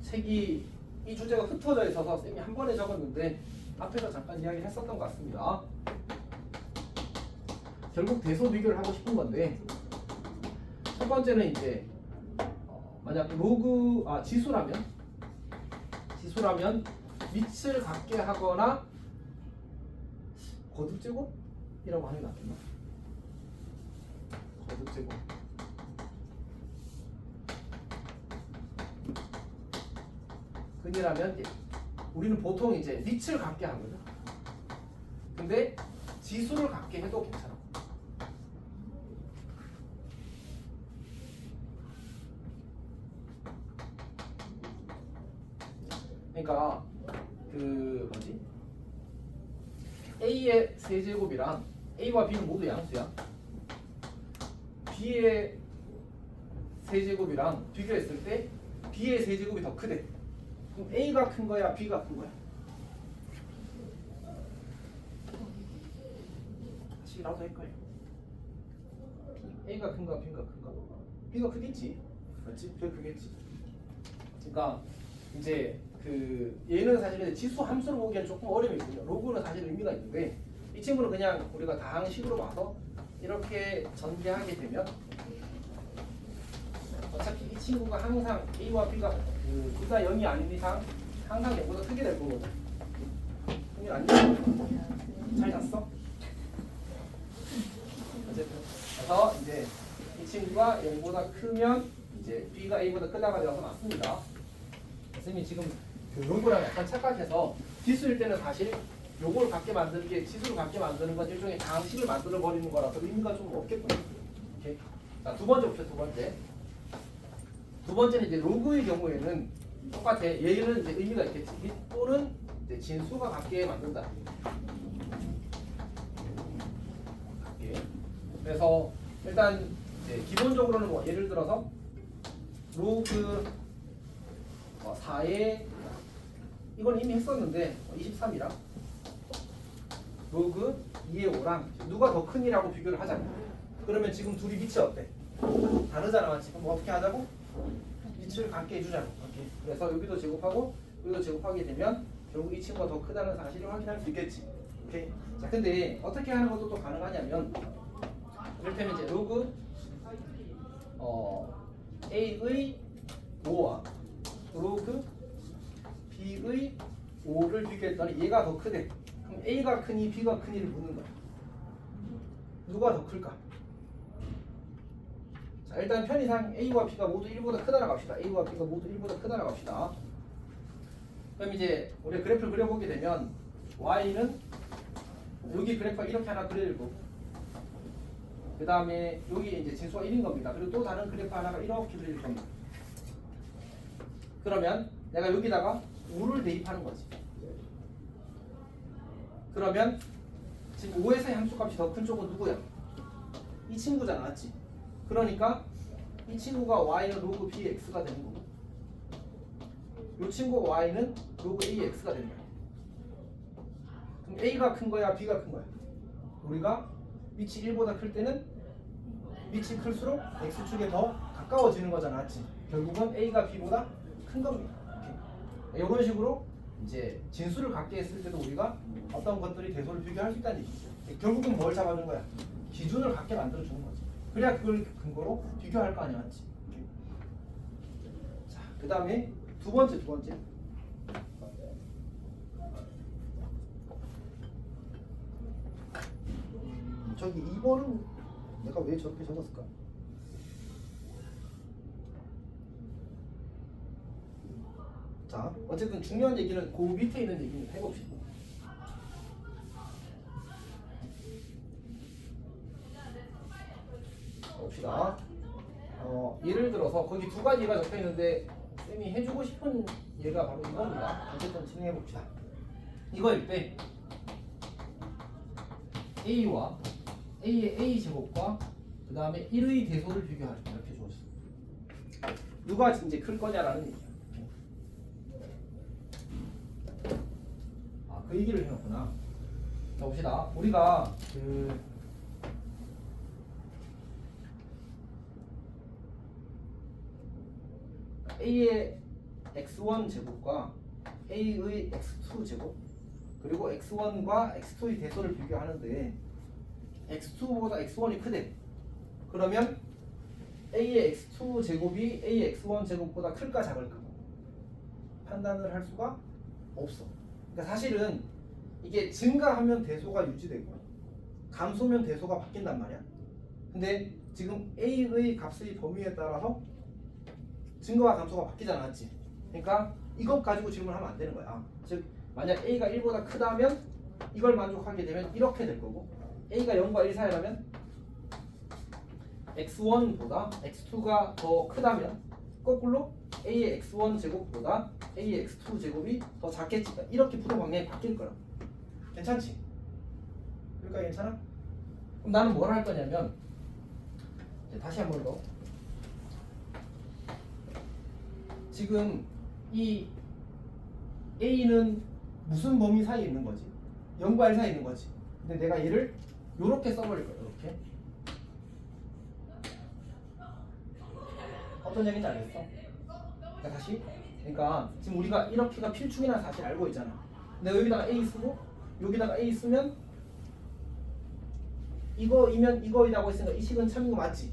책이 이 주제가 흩어져 있어서 쌤이 한 번에 적었는데 앞에서 잠깐 이야기를 했었던 것 같습니다. 결국 대소 비교를 하고 싶은 건데 첫 번째는 이제 만약 로그 지수라면 밑을 같게 하거나 거듭제곱이라고 하는 게 낫겠나? 거듭제곱. 근이라면 우리는 보통 이제 밑을 같게 하거든. 근데 지수를 같게 해도 괜찮아. 그러니까 그 뭐지? A의 세제곱이랑 A와 B는 모두 양수야. B의 세제곱이랑 비교했을 때 B의 세제곱이 더 크대. 그럼 A가 큰 거야, B가 큰 거야? 다시 나도 헷갈려. A가 큰가, B가 큰가? B가 크겠지, 맞지? 제일 크겠지. 그러니까 이제 그 얘는 사실 지수 함수로 보기엔 조금 어려움이 있거든요. 로그는 사실 의미가 있는데 이 친구는 그냥 우리가 다항식으로 봐서 이렇게 전개하게 되면 어차피 이 친구가 항상 A와 B가 그 둘 다 0이 아닌 이상 항상 0보다 크게 될 거거든. 형님 안녕. 잘 잤어? 어쨌든 그래서 이제 이 친구가 0보다 크면 이제 B가 A보다 크다가 되어서 맞습니다. 선생님이 지금 이런 거랑 약간 착각해서 지수일 때는 사실 요걸 갖게 만드는 게 지수를 갖게 만드는 건 일종의 방식을 만들어 버리는 거라서 의미가 좀 없겠군요. 오케이. 자, 두 번째 봅시다. 두 번째. 두 번째는 이제 로그의 경우에는 똑같아. 얘는 이제 의미가 있겠지. 또는 이제 진수가 갖게 만든다. 갖게. 그래서 일단 이제 기본적으로는 뭐 예를 들어서 로그 4의 이건 이미 했었는데 23이랑 로그 2의 5랑 누가 더 큰이라고 비교를 하자면 그러면 지금 둘이 위치 어때? 다르잖아 맞지? 그럼 어떻게 하자고? 위치를 같게 해주자고. 오케이. 그래서 여기도 제곱하고 여기도 제곱하게 되면 결국 이 친구가 더 크다는 사실을 확인할 수 있겠지. 오케이. 자 근데 어떻게 하는 것도 또 가능하냐면 이를테면 이제 로그 A의 5와 로그 B의 5를 비교했더니 얘가 더 크대. 그럼 A가 크니 B가 크니를 묻는 거야. 누가 더 클까? 자 일단 편의상 A와 B가 모두 1보다 크다라고 합시다. A와 B가 모두 1보다 크다라고 합시다. 그럼 이제 우리 그래프를 그려보게 되면 Y는 여기 그래프가 이렇게 하나 그려질 거고 그 다음에 여기 이제 진수가 1인 겁니다. 그리고 또 다른 그래프 하나가 이렇게 그려질 겁니다. 그러면 내가 여기다가 5를 대입하는 거지. 그러면 지금 5에서의 함수값이 더 큰 쪽은 누구야? 이 친구잖아, 맞지? 그러니까 이 친구가 y는 로그 bx가 되는 거고 이 친구 y는 로그 ax가 되는 거야. 그럼 a가 큰 거야, b가 큰 거야? 우리가 위치 1보다 클 때는 위치 클수록 x축에 더 가까워지는 거잖아, 맞지? 결국은 a가 b보다 큰 겁니다. 이런 식으로 이제 진수를 갖게 했을 때도 우리가 어떤 것들이 대소를 비교할 수 있다는 얘기죠. 결국은 뭘 잡아준 거야? 기준을 갖게 만들어 주는 거지. 그래야 그걸 근거로 비교할 거 아니야, 맞지? 자, 그 다음에 두 번째. 저기 2번은 내가 왜 저렇게 적었을까? 자, 어쨌든 중요한 얘기는 그 밑에 있는 얘기는 해봅시다. 봅시다. 예를 들어서 거기 두 가지가 적혀 있는데 쌤이 해주고 싶은 예가 바로 이겁니다. 어쨌든 진행해 봅시다. 이거일 때 A와 A의 A 제곱과 그 다음에 1의 대소를 비교하라 이렇게 주었어요. 누가 이제 클 거냐라는 얘기야. 그 얘기를 해놨구나. 자 봅시다. 우리가 그 A의 x1 제곱과 A의 x2 제곱 그리고 x1과 x2의 대소를 비교하는데 x2보다 x1이 크대. 그러면 A의 x2 제곱이 A의 x1 제곱보다 클까 작을까? 판단을 할 수가 없어. 그러니까 사실은 이게 증가하면 대소가 유지되고 감소면 대소가 바뀐단 말이야. 근데 지금 A의 값의 범위에 따라서 증가와 감소가 바뀌잖아, 맞지? 그러니까 이것 가지고 질문을 하면 안 되는 거야. 즉 만약 A가 1보다 크다면 이걸 만족하게 되면 이렇게 될 거고 A가 0과 1 사이라면 x1보다 x2가 더 크다면 거꾸로 A의 x1 제곱보다 A의 x2 제곱이 더 작겠지. 이렇게 부호 방향이 바뀔 거야. 괜찮지? 그러니까 괜찮아? 그럼 나는 뭘 할 거냐면 이제 다시 한 번 더. 지금 이 A는 무슨 범위 사이에 있는 거지? 0과 1 사이에 있는 거지. 근데 내가 얘를 요렇게 써버릴 거야. 이렇게. 어떤 얘기인지 알겠어? 그러니까 다시. 그러니까 지금 우리가 이렇게가 필충이라는 사실 알고 있잖아. 근데 여기다가 A 쓰고 여기다가 A 쓰면 이거이면 이거이라고 했으니까 이 식은 참인 거 맞지?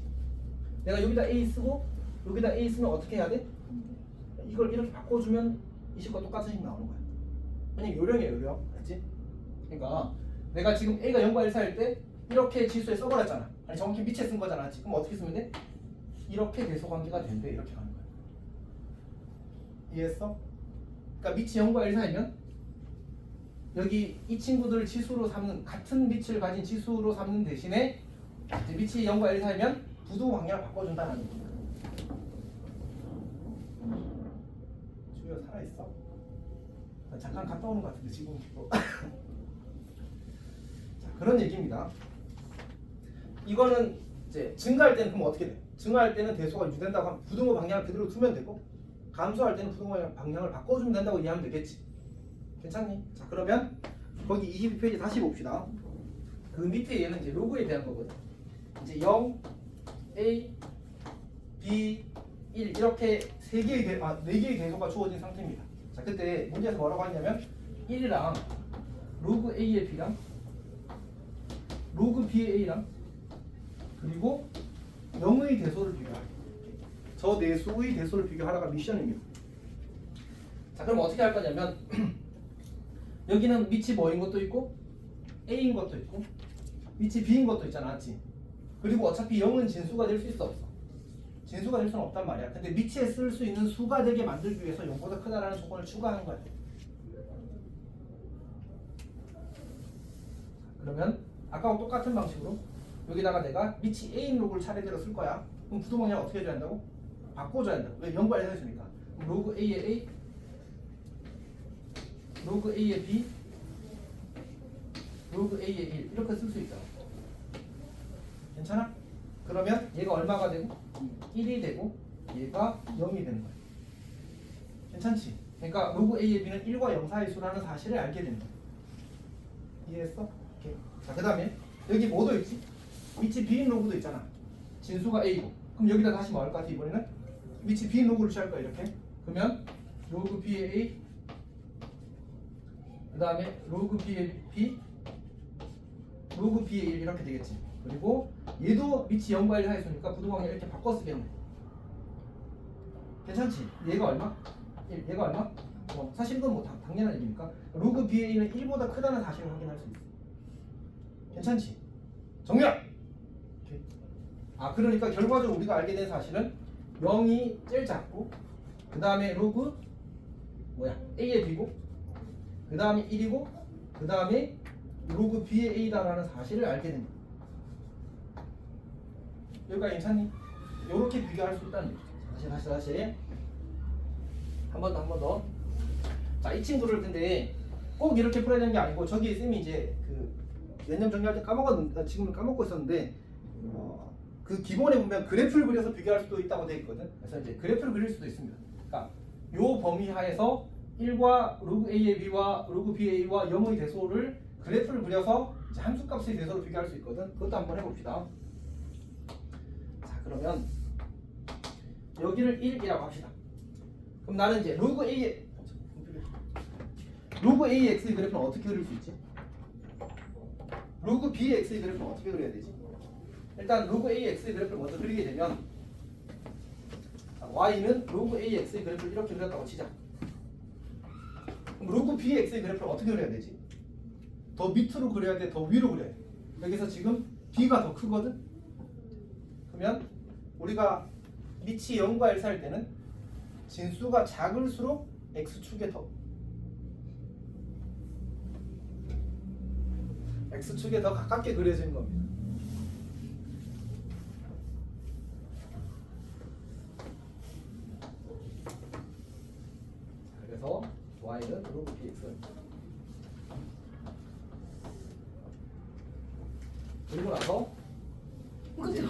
내가 여기다 A 쓰고 여기다 A 쓰면 어떻게 해야 돼? 이걸 이렇게 바꿔주면 이 식과 똑같은 식 나오는 거야. 그냥 요령이에요, 요령. 알지? 그러니까 내가 지금 A가 0과 1 사이일 때 이렇게 지수에 써버렸잖아. 아니 정확히 밑에 쓴 거잖아. 지금 어떻게 쓰면 돼? 이렇게 대소 관계가 된대. 이렇게 가는 거야. 이해했어? 그러니까 밑이 0과 1 사이면 여기 이 친구들을 지수로 삼는 같은 빛을 가진 지수로 삼는 대신에 이제 밑이 0과 1 사이면 부도 방향을 바꿔준다는 얘기야. 주여 살아있어? 나 잠깐 갔다 오는 것 같은데 지금 자, 그런 얘기입니다. 이거는 이제 증가할 때는 그럼 어떻게 돼? 증가할 때는 대소가 유지된다고 하면 부등호 방향을 그대로 두면 되고 감소할 때는 부등호 방향을 바꿔주면 된다고 이해하면 되겠지. 괜찮니? 자 그러면 거기 22페이지 다시 봅시다. 그 밑에 얘는 이제 로그에 대한 거거든. 이제 0, A, B, 1 이렇게 4개의 대소가 주어진 상태입니다. 자 그때 문제에서 뭐라고 했냐면 1이랑 로그 A의 B랑 로그 B의 A랑 그리고 0의 대소를 비교하라. 저 내수의 대소를 비교하라가 미션입니다. 자 그럼 어떻게 할 거냐면 여기는 밑이 뭐인 것도 있고 A인 것도 있고 밑이 B인 것도 있잖아. 맞지? 그리고 어차피 0은 진수가 될 수 있어 없어? 진수가 될 수는 없단 말이야. 근데 밑에 쓸 수 있는 수가 되게 만들기 위해서 0보다 크다라는 조건을 추가하는 거야. 그러면 아까와 똑같은 방식으로 여기다가 내가 밑이 A인 로그를 차례대로 쓸 거야. 그럼 부도 방향 어떻게 해줘야 한다고? 바꿔줘야 한다고. 왜? 0과 1 했으니까. 로그 A의 A, 로그 A의 B, 로그 A의 1 이렇게 쓸 수 있잖아. 괜찮아? 그러면 얘가 얼마가 되고 1이 되고 얘가 0이 되는 거야. 괜찮지? 그러니까 로그 A의 B는 1과 0 사이 수라는 사실을 알게 된다. 이해했어? 오케이. 자, 그 다음에 여기 뭐도 있지? 밑이 B인 로그도 있잖아. 진수가 A고. 그럼 여기다 다시 뭐 할 것 같아? 이번에는 밑이 B인 로그를 취할 거야. 이렇게. 그러면 로그 B의 A, 그 다음에 로그 B의 B, 로그 B의 1 이렇게 되겠지. 그리고 얘도 밑이 0과 1 사이수니까 부등방향 이렇게 바꿔 쓰겠네. 괜찮지? 얘가 얼마? 1. 얘가 얼마? 사실 이건 뭐 당연한 얘기니까 로그 B의 1은 1보다 크다는 사실을 확인할 수 있어. 괜찮지? 정렬! 오케이. 아 그러니까 결과적으로 우리가 알게 된 사실은 0이 제일 작고 그 다음에 로그 A의 B고 그 다음에 1이고 그 다음에 로그 B의 A다라는 사실을 알게 됩니다. 여기까지 괜찮니? 이렇게 비교할 수 있다는 얘기죠. 다시 한 번 더. 자, 이 친구를 근데 꼭 이렇게 풀어야 되는 게 아니고 저기 쌤이 이제 그 개념 정리할 때 까먹었는데 지금은 까먹고 있었는데 그 기본에 보면 그래프를 그려서 비교할 수도 있다고 되어 있거든. 그래서 이제 그래프를 그릴 수도 있습니다. 그러니까 요 범위 하에서 1과 로그 A의 B와 로그 B의 A와 0의 대소를 그래프를 그려서 이제 함수값의 대소를 비교할 수 있거든. 그것도 한번 해봅시다. 자, 그러면 여기를 1이라고 합시다. 그럼 나는 이제 로그 A의 X의 그래프는 어떻게 그릴 수 있지? 로그 B의 X의 그래프는 어떻게 그려야 되지? 일단 로그 A의 X의 그래프를 먼저 그리게 되면 Y는 로그 A의 X의 그래프를 이렇게 그렸다고 치자. 그럼 로그 B의 X의 그래프를 어떻게 그려야 되지? 더 밑으로 그려야 돼? 더 위로 그려야 돼? 여기서 지금 B가 더 크거든? 그러면 우리가 밑이 0과 1 사이일 때는 진수가 작을수록 X축에 더 가깝게 그려지는 겁니다. 그래서 Y는 로그 BX 그리고 나서 이제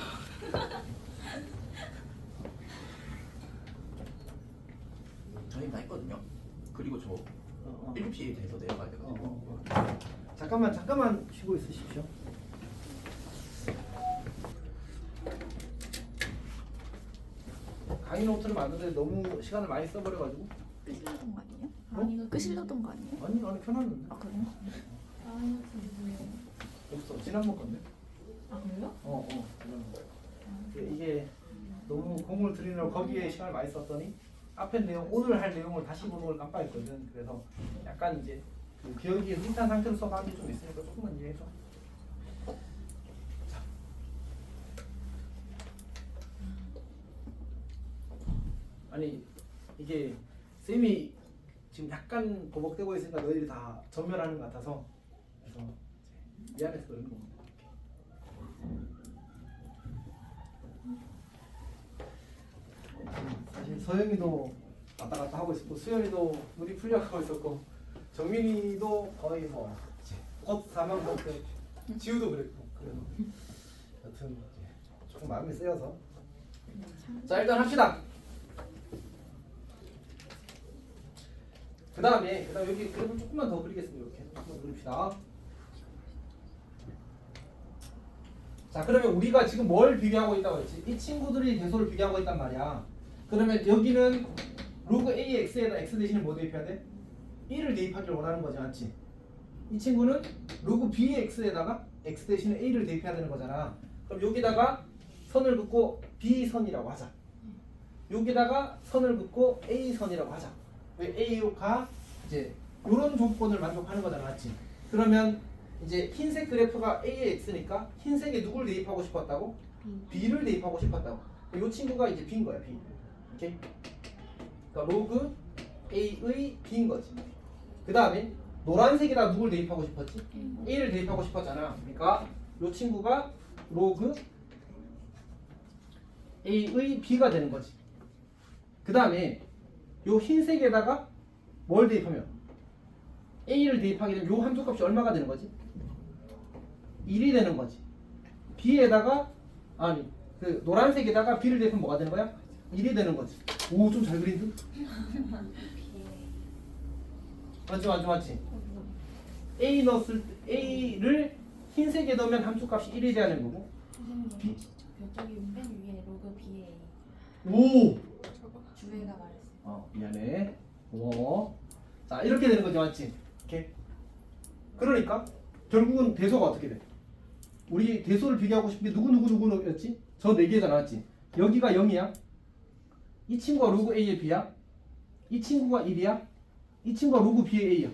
저희 다 했거든요. 그리고 저 7시에 돼서 내려가야 되거든요. 잠깐만 쉬고 있으십시오. 강의 노트를 만드는데 너무 시간을 많이 써버려가지고. 끄시려던 거 아니에요? 아니 이거 끄시려던 거 아니에요? 아니 켜놨는데. 아 그래요? 없어. 지난번 건데. 아 그래요? 지난번 거. 이게 너무 공을 들이느라고 거기에 시간을 많이 썼더니 앞에 내용 오늘 할 내용을 다시 보는 걸 깜빡했거든. 그래서 약간 이제 그 기억이 흐릿한 상태로 써가는 게 좀 있으니까 조금만 이해해줘. 자, 아니 이게 쌤이 지금 약간 버벅대고 있으니까 너희들이 다 전멸하는 것 같아서 그래서 이제 미안해서 그런 겁니다. 사실 서영이도 왔다 갔다 하고 있었고 수연이도 눈이 풀려가고 있었고 정민이도 거의 뭐곧 사망 상태 지우도 그랬고 그래서 여튼 이제 조금 마음이 쓰여서 자 일단 합시다. 그 다음에 여기 그래프 조금만 더 그리겠습니다. 이렇게 조금만 그립시다. 자 그러면 우리가 지금 뭘 비교하고 있다고 했지? 이 친구들이 대소를 비교하고 있단 말이야. 그러면 여기는 로그 AX에다 X 대신에 뭐 대입해야 돼? 1을 대입하기를 원하는 거지 맞지? 이 친구는 로그 BX에다가 X 대신에 A를 대입해야 되는 거잖아. 그럼 여기다가 선을 긋고 B선이라고 하자. 여기다가 선을 긋고 A선이라고 하자. 왜 A가 이제 이런 조건을 만족하는 거잖아 맞지? 그러면 이제 흰색 그래프가 A의 X니까 흰색에 누굴 대입하고 싶었다고? B를 대입하고 싶었다고. 이 친구가 이제 B인 거야 B. 오케이? 그러니까 로그 A의 B인 거지. 그 다음에 노란색에다 누굴 대입하고 싶었지? A를 대입하고 싶었잖아. 그러니까 이 친구가 로그 A의 B가 되는 거지. 그 다음에 요 흰색에다가 뭘 대입하면 A를 대입하게 되면 요 함수값이 얼마가 되는 거지? 1이 되는 거지. B에다가 아니 그 노란색에다가 B를 대입하면 뭐가 되는 거야? 1이 되는 거지. 오 좀 잘 그린 듯? 맞지? A 넣었을 때 A를 흰색에 넣으면 함수값이 1이 돼야 되는 거고. 선생님 저기 맨 위에 로그 BA 오! 주혜가 말했어. 미안해. 고마워. 자 이렇게 되는 거지 맞지? 이렇게. 그러니까 결국은 대소가 어떻게 돼? 우리 대소를 비교하고 싶은 게 누구였지? 저 4개잖아 맞지? 여기가 0이야? 이 친구가 로그 A의 B야? 이 친구가 1이야? 이 친구가 로그 B의 A야.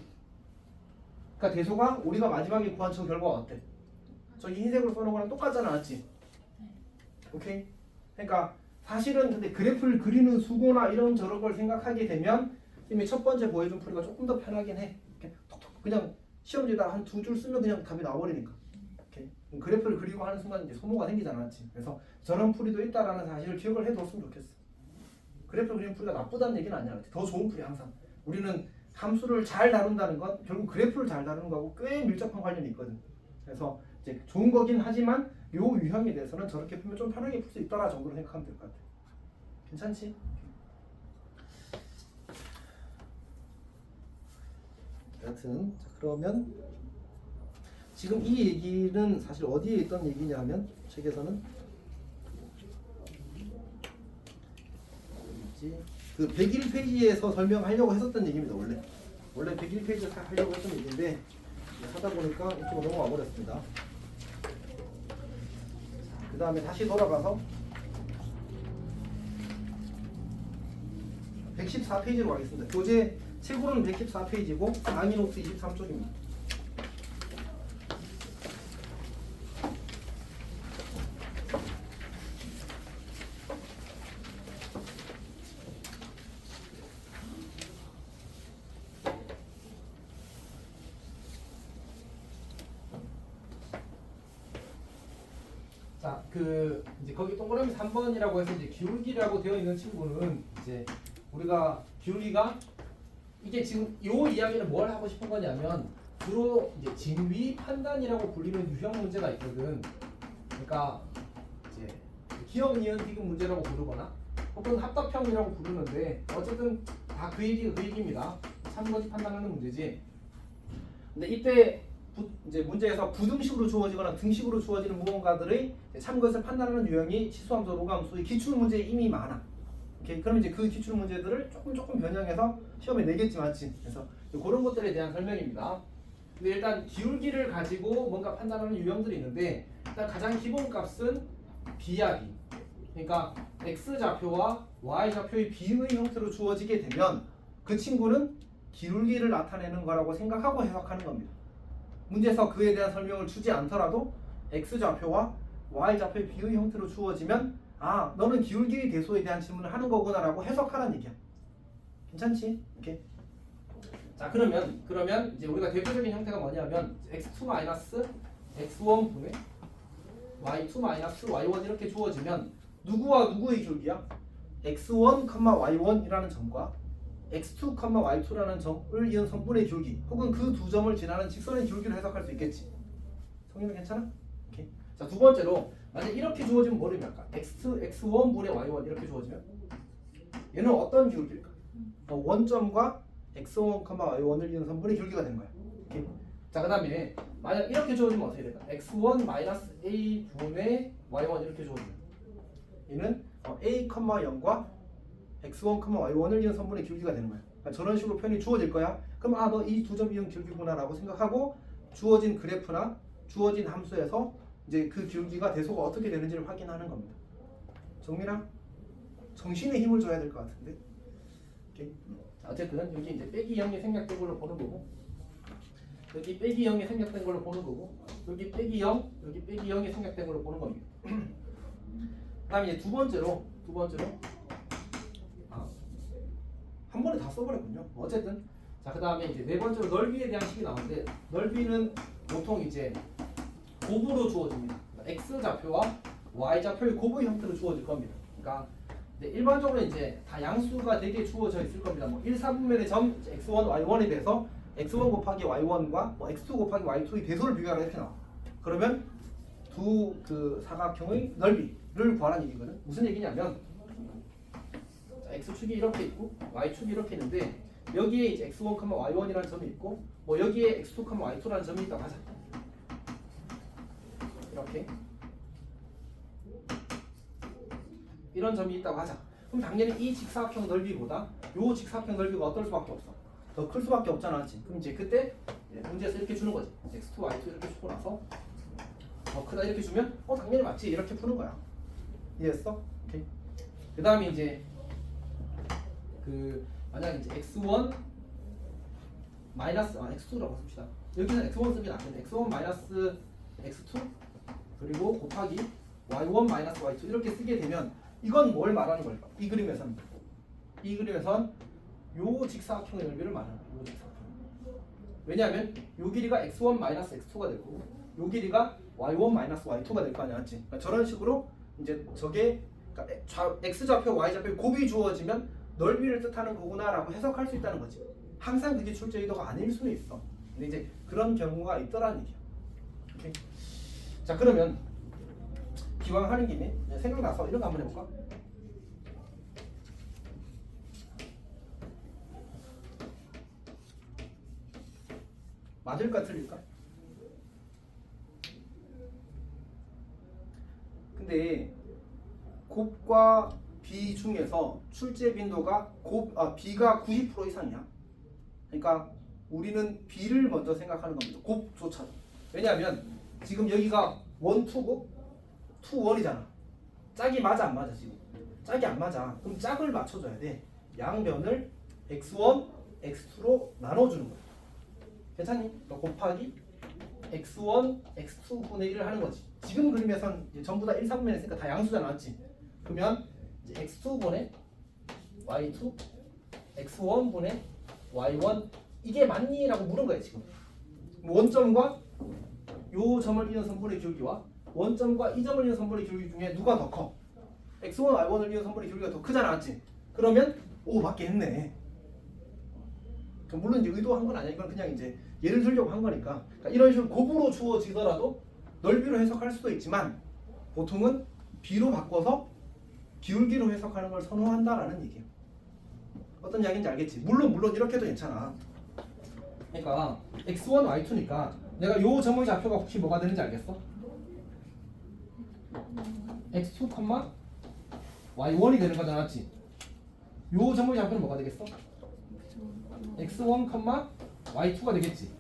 그러니까 대소가 우리가 마지막에 구한 저 결과가 어때? 저 흰색으로 써놓은 거랑 똑같잖아 맞지? 오케이? 그러니까 사실은 근데 그래프를 그리는 수고나 이런 저런 걸 생각하게 되면 이미 첫 번째 보여준 풀이가 조금 더 편하긴 해. 이렇게 톡톡 그냥 시험지에다 한 2줄 쓰면 그냥 답이 나와버리니까. 오케이? 그래프를 그리고 하는 순간 이제 소모가 생기잖아 맞지? 그래서 저런 풀이도 있다라는 사실을 기억을 해뒀으면 좋겠어. 그래프를 그리는 풀이가 나쁘다는 얘기는 아니야. 더 좋은 풀이 항상. 우리는 함수를 잘 다룬다는 건 결국 그래프를 잘 다루는 거하고 꽤 밀접한 관련이 있거든. 그래서 이제 좋은 거긴 하지만 요 유형에 대해서는 저렇게 풀면 좀 편하게 풀 수 있더라 정도로 생각하면 될 것 같아. 괜찮지? 여튼 자, 그러면 지금 이 얘기는 사실 어디에 있던 얘기냐 하면 책에서는 그 101페이지에서 설명하려고 했었던 얘기입니다. 원래 101페이지에서 하려고 했던 얘기인데 하다 보니까 이쪽으로 넘어가 버렸습니다. 그 다음에 다시 돌아가서 114페이지로 가겠습니다. 교재 책으로는 114페이지고 강의 노트 23쪽입니다. 자, 이제 거기 동그라미 3번이라고 해서 이제 기울기라고 되어 있는 친구는 이제 우리가 기울기가 이게 지금 요 이야기는 뭘 하고 싶은 거냐면 주로 이제 진위 판단이라고 불리는 유형 문제가 있거든. 그러니까 이제 기억 니은 디귿 문제라고 부르거나 혹은 합답형이라고 부르는데 어쨌든 다 그 얘기입니다. 참거짓 판단하는 문제지. 근데 이때 이제 문제에서 부등식으로 주어지거나 등식으로 주어지는 무언가들의 참것을 판단하는 유형이 치수함수, 로그함수의 기출 문제에 이미 많아. 오케이? 그럼 이제 그 기출 문제들을 조금 변형해서 시험에 내겠지 맞지? 그래서 그런 것들에 대한 설명입니다. 근데 일단 기울기를 가지고 뭔가 판단하는 유형들이 있는데 일단 가장 기본 값은 비약이. 그러니까 x 좌표와 y 좌표의 비의 형태로 주어지게 되면 그 친구는 기울기를 나타내는 거라고 생각하고 해석하는 겁니다. 문제에서 그에 대한 설명을 주지 않더라도 x 좌표와 y 좌표의 비의 형태로 주어지면 아 너는 기울기 대소에 대한 질문을 하는 거구나라고 해석하라는 얘기야. 괜찮지? 오케이. 자 그러면 이제 우리가 대표적인 형태가 뭐냐면 x2 마이너스 x1 분의 y2 마이너스 y1 이렇게 주어지면 누구와 누구의 기울기야? x1, y1이라는 점과 x2, y2라는 점을 이은 성분의 기울기 혹은 그 두 점을 지나는 직선의 기울기를 해석할 수 있겠지. 성립이 괜찮아? 오케이. 자 두 번째로 만약 이렇게 주어지면 뭐를 의미할까? x1 분의 y1 이렇게 주어지면 얘는 어떤 기울기일까? 원점과 x1, y1을 이은 성분의 기울기가 되는 거야. 오케이. 자 그다음에 만약 이렇게 주어지면 어떻게 될까? x1 마이너스 a 분의 y1 이렇게 주어지면 얘는 a, 0과 x1, y1을 이은 성분의 기울기가 되는 거야. 그러니까 저런 식으로 표현이 주어질 거야. 그럼 아 너 이 두 점 이은 기울기구나라고 생각하고 주어진 그래프나 주어진 함수에서 이제 그 기울기가 대소가 어떻게 되는지를 확인하는 겁니다. 정민아 정신에 힘을 줘야 될 것 같은데. 오케이. 자, 어쨌든 여기 이제 빼기 0이 생략된 걸로 보는 거고 여기 빼기 0이 생략된 걸로 보는 거고 여기 빼기 0, 여기 빼기 0이 생략된 걸로 보는 겁니다. 그다음에 이제 두 번째로 한 번에 다 써버렸군요. 어쨌든 자 그다음에 이제 네 번째로 넓이에 대한 식이 나오는데 넓이는 보통 이제 곱으로 주어집니다. x 좌표와 y 좌표의 곱의 형태로 주어질 겁니다. 그러니까 일반적으로 이제 다 양수가 되게 주어져 있을 겁니다. 뭐 1, 4분면의 점 x1, y1에 대해서 x1 곱하기 y1과 뭐 x2 곱하기 y2의 대소를 비교하라 이렇게 나와. 그러면 두 그 사각형의 넓이를 구하라는 얘기거든. 무슨 얘기냐면 자, x축이 이렇게 있고 y축이 이렇게 있는데 여기에 이제 x1, y1이라는 점이 있고 뭐 여기에 x2, y2라는 점이 있다고 하자. 이렇게 이런 점이 있다고 하자. 그럼 당연히 이 직사각형 넓이보다 요 직사각형 넓이가 어떨 수밖에 없어. 더 클 수밖에 없잖아, 그렇지? 그럼 이제 그때 문제에서 이렇게 주는 거지. x2, y2 이렇게 주고 나서 더 크다 이렇게 주면 당연히 맞지 이렇게 푸는 거야. 이해했어? 오케이. 그 다음에 이제 그 만약 이제 x1 마이너스 x2라고 씁시다. 여기는 x1 쓰긴 안 되는데 x1 마이너스 x2 그리고 곱하기 y1 마이너스 y2 이렇게 쓰게 되면 이건 뭘 말하는 걸까? 이 그림에선 요 직사각형의 넓이를 말하는 거야. 요 직사각형. 왜냐하면 요 길이가 x1 마이너스 x2가 될 거고 요 길이가 y1 마이너스 y2가 될 거 아니야, 맞지? 그러니까 저런 식으로 이제 저게 그러니까 x 좌표, y 좌표 곱이 주어지면 넓이를 뜻하는 거구나라고 해석할 수 있다는 거지. 항상 그게 출제 의도가 아닐 수는 있어. 근데 이제 그런 경우가 있더라는 얘기야. 오케이. 자 그러면 기왕 하는 김에 생각나서 이런 거 한번 해볼까? 맞을까 틀릴까? 근데 곱과 비 중에서 출제 빈도가 b가 90% 이상이야. 그러니까 우리는 b를 먼저 생각하는 겁니다. 곱조차도. 왜냐하면 지금 여기가 1, 2고 2, 1이잖아. 짝이 맞아 안 맞아 지금? 짝이 안 맞아. 그럼 짝을 맞춰줘야 돼. 양변을 x1, x2로 나눠주는 거야. 괜찮니? 곱하기 x1, x2 분의 1을 하는 거지. 지금 그림에선 전부 다 1, 4분면에 있으니까 다 양수잖아, 맞지? 그러면 이제 x2분의 y2, x1분의 y1 이게 맞니? 라고 물은 거야 지금. 원점과 요 점을 이은 성분의 기울기와 원점과 이 점을 이은 성분의 기울기 중에 누가 더 커? x1, y1을 이은 성분의 기울기가 더 크잖아, 맞지? 그러면 오 맞게 했네. 물론 이제 의도한 건 아니야. 이건 그냥 이제 예를 들려고 한 거니까. 그러니까 이런 식으로 곱으로 주어지더라도 넓이로 해석할 수도 있지만 보통은 b로 바꿔서 기울기로 해석하는 걸 선호한다라는 얘기예요. 어떤 이야기인지 알겠지? 물론 이렇게도 괜찮아. 그러니까 x1, y2니까 내가 요 점의 좌표가 혹시 뭐가 되는지 알겠어? x2, y1이 되는 거잖아, 맞지? 요 점의 좌표는 뭐가 되겠어? x1, y2가 되겠지.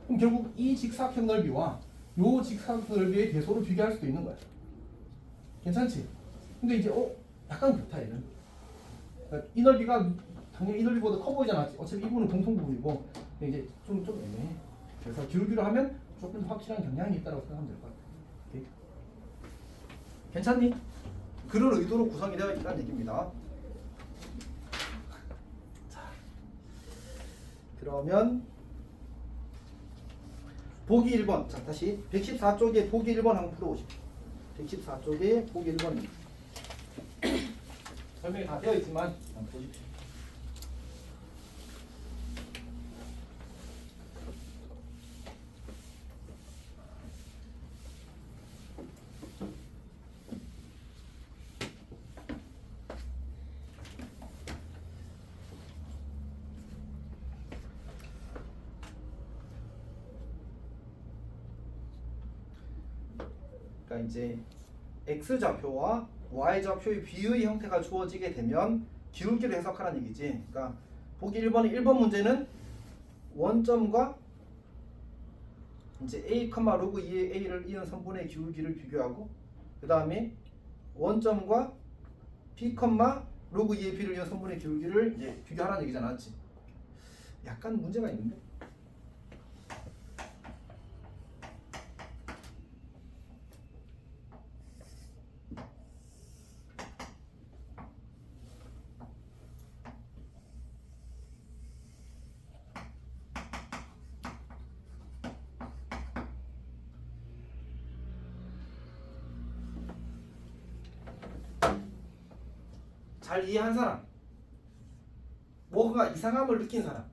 그럼 결국 이 직사각형 넓이와 요 직사각형 넓이의 대소를 비교할 수도 있는 거야. 괜찮지? 근데 이제 약간 그렇다 얘는. 그러니까 이 넓이가 당연히 이 넓이보다 커 보이잖아. 어차피 이분은 공통부분이고 이제 좀 애매해. 그래서 기울기로 하면 조금 더 확실한 경향이 있다고 생각하면 될 것 같아. 오케이? 괜찮니? 그런 의도로 구성이 되어 있다는 얘기입니다. 자, 그러면 보기 1번. 자, 다시 114쪽에 보기 1번 한번 풀어보십시오. 114쪽에 보기 1번입니다. 설명이 다 되어 있지만 한번 보십시오. 그러니까 이제 x좌표와 y좌표의 비의 형태가 주어지게 되면 기울기를 해석하라는 얘기지. 그러니까 보기 1번 문제는 원점과 이제 a, 로그 2의 a를 이은 선분의 기울기를 비교하고 그 다음에 원점과 b, 로그 2의 b를 이은 선분의 기울기를 이제 비교하라는 얘기잖아, 맞지? 약간 문제가 있는데. 잘 이해한 사람, 뭐가 이상함을 느낀 사람.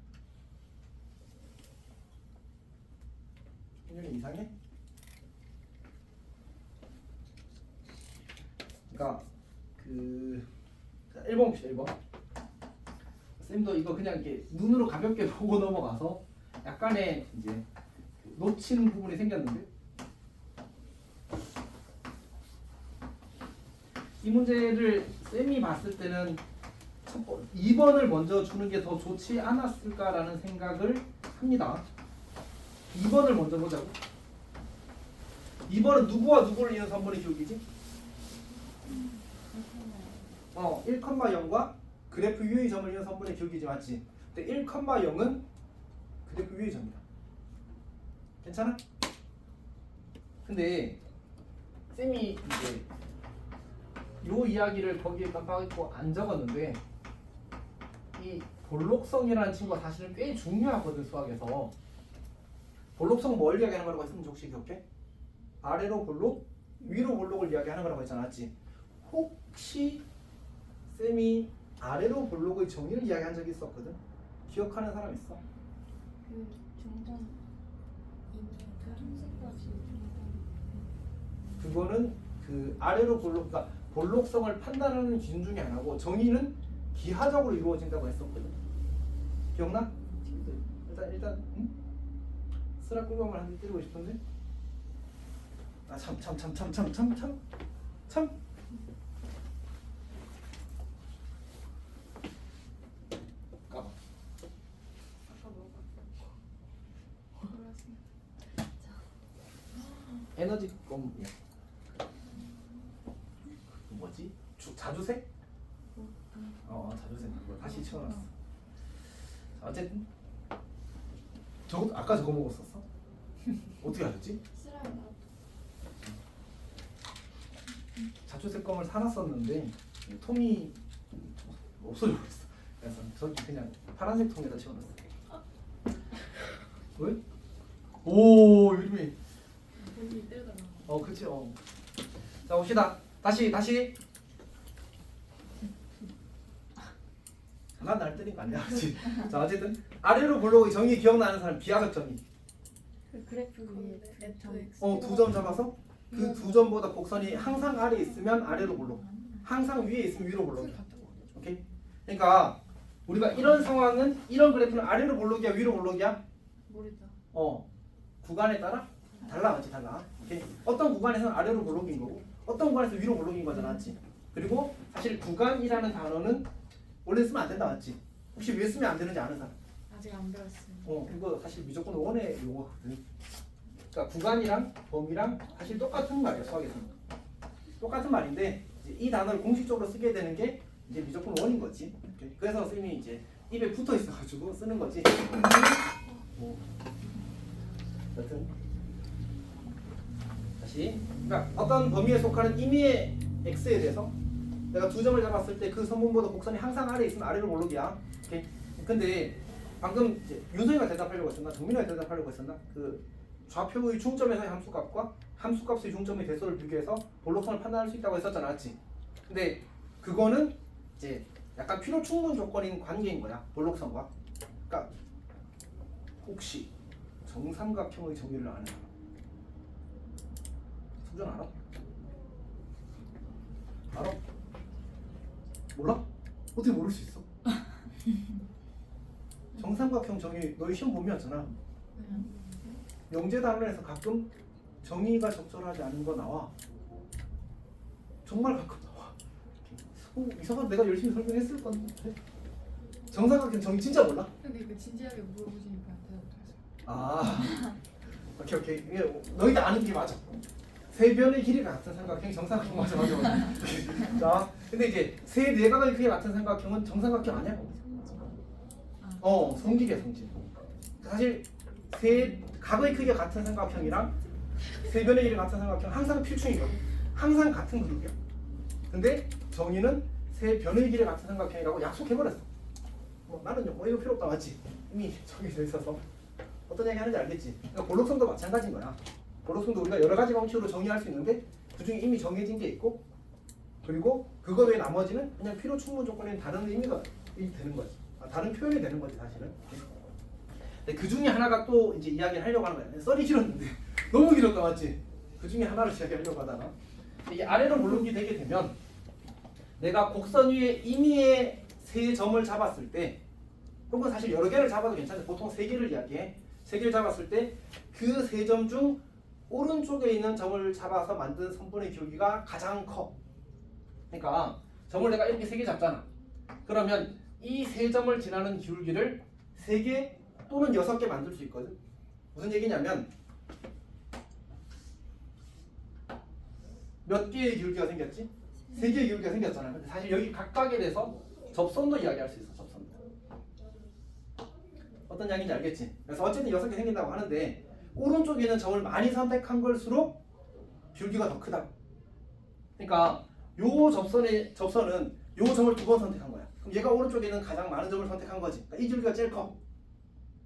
굉장히 이상해? 그러니까 그 1번 봅시다. 1번. 쌤도 이거 그냥 이렇게 눈으로 가볍게 보고 넘어가서 약간의 이제 놓치는 부분이 생겼는데, 이 문제를 쌤이 봤을 때는 2번을 먼저 주는 게 더 좋지 않았을까라는 생각을 합니다. 2번을 먼저 보자고. 2번은 누구와 누구를 이은 선분의 기울기지? 1,0과 그래프 위의 점을 이은 선분의 기울기지, 맞지? 근데 1,0은 그래프 위의 점이다. 괜찮아? 근데 쌤이 이제 요 이야기를 거기에 깜빡했고 안 적었는데, 이 볼록성이라는 친구가 사실은 꽤 중요하거든, 수학에서. 볼록성 뭘 이야기하는 거라고 했으면 혹시 기억해? 아래로 볼록, 위로 볼록을 이야기하는 거라고 했잖아, 맞지? 혹시 쌤이 아래로 볼록의 정의를 이야기한 적이 있었거든? 기억하는 사람 있어? 그 중점 그 흰색까지 그거는 그 아래로 볼록, 그러니까 볼록성을 판단하는 기준 중에 하나고, 정의는 기하적으로 이루어진다고 했었거든. 기억나? 일단 응? 쓰라 꿀밤을 한 대 때리고 싶은데. 아 참. 까봐. 아까 몰랐습니다. 에너지 껌이야. 그 뭐지? 자주색? 자주색. 그거 다시 채워놨어. 자, 어쨌든 저거 아까 저거 먹었었어? 어떻게 알았지? 쓰라요. 자주색 껌을 사놨었는데 통이 없어져 버렸어. 그래서 저기 그냥 파란색 통에다 채워놨어. 왜? 오, 요즘에. 본인이 때려달라고. 그치. 자, 봅시다. 다시. 난 날 때린 거 아니야, 그치? 자, 어쨌든 아래로 볼록의 정의 기억나는 사람, 비하적 정의. 그 그래프 위에 두 점. 두 점 잡아서 그 두 점보다 곡선이 항상 아래에 있으면 아래로 볼록, 항상 위에 있으면 위로 볼록이야. 오케이? 그러니까 우리가 이런 상황은, 이런 그래프는 아래로 볼록이야, 위로 볼록이야? 모르죠. 구간에 따라 달라, 맞지? 달라. 오케이? 어떤 구간에서는 아래로 볼록인 거고, 어떤 구간에서 위로 볼록인 거잖아, 맞지? 그리고 사실 구간이라는 단어는 원래 쓰면 안 된다, 맞지? 혹시 왜 쓰면 안 되는지 아는 사람? 아직 안 배웠어요. 이거 사실 무조건 원의 용어거든. 그러니까 구간이랑 범위랑 사실 똑같은 말이야, 수학에서는. 똑같은 말인데 이제 이 단어를 공식적으로 쓰게 되는 게 이제 무조건 원인 거지. 오케이? 그래서 쌤이 이제 입에 붙어 있어가지고 쓰는 거지. 여튼 다시, 그러니까 어떤 범위에 속하는 임의의 x에 대해서 내가 두 점을 잡았을 때 그 선분보다 곡선이 항상 아래에 있으면 아래로 몰록이야. 오케이. 근데 방금 이제 윤성이가 대답하려고 했었나? 정민이가 대답하려고 했었나? 그 좌표의 중점에서의 함수값과 함수값의 중점의 대소를 비교해서 볼록선을 판단할 수 있다고 했었잖아, 맞지? 근데 그거는 이제 약간 필요 충분 조건인 관계인 거야, 볼록선과. 그러니까 혹시 정삼각형의 정의를 아는 사람? 수준 알아? 알아? 몰라? 어떻게 모를 수 있어? 정삼각형 정의 너희 시험 보면잖아. 영재 단원에서 가끔 정의가 적절하지 않은 거 나와. 정말 가끔 나와. 이상한 내가 열심히 설명했을 건데. 정삼각형 정의 진짜 몰라? 근데 이거 진지하게 물어보시니까 대답 못했어요. 아, 오케이. 이게 너희들 아는 게 맞아. 세 변의 길이가 같은 삼각형이 정삼각형 맞아. 자, 근데 이제 세 내각의 크기가 같은 삼각형은 정삼각형 아니야? 성질이야, 성질. 사실 세 각의 크기가 같은 삼각형이랑 세 변의 길이 같은 삼각형 항상 필충이거든. 항상 같은 그룹이야. 근데 정의는 세 변의 길이 같은 삼각형이라고 약속해버렸어. 나는 뭐 이거 필요 없다, 맞지? 이미 정해져 있어서 어떤 얘기 하는지 알겠지? 그러니까 볼록성도 마찬가지인 거야. 볼록성도 우리가 여러 가지 방식으로 정의할 수 있는데 그 중에 이미 정해진 게 있고, 그리고 그거 외에 나머지는 그냥 필요 충분 조건에 다른 의미가 되는 거지. 다른 표현이 되는 거지 사실은. 근데 그 중에 하나가 또 이제 이야기를 하려고 하는 거야. 썰이 길었는데 너무 길었다, 맞지? 그 중에 하나를 이야기하려고 하다가 이게 아래로 몰록이 되게 되면 내가 곡선 위에 임의의 세 점을 잡았을 때, 혹은 사실 여러 개를 잡아도 괜찮은데 보통 세 개를 이야기해. 세 개를 잡았을 때 그 세 점 중 오른쪽에 있는 점을 잡아서 만든 선분의 기울기가 가장 커. 그러니까 점을 내가 이렇게 세 개 잡잖아. 그러면 이 세 점을 지나는 기울기를 3개 또는 6개 만들 수 있거든. 무슨 얘기냐면 몇 개의 기울기가 생겼지? 3개의 기울기가 생겼잖아. 근데 사실 여기 각각에 대해서 접선도 이야기할 수 있어. 접선도. 어떤 양인지 알겠지? 그래서 어쨌든 6개 생긴다고 하는데 오른쪽에 있는 점을 많이 선택한 걸수록 기울기가 더 크다. 그러니까 요 접선은 요 점을 2번 선택한 거야. 그럼 얘가 오른쪽에 있는 가장 많은 점을 선택한 거지. 그러니까 이 기울기가 제일 커.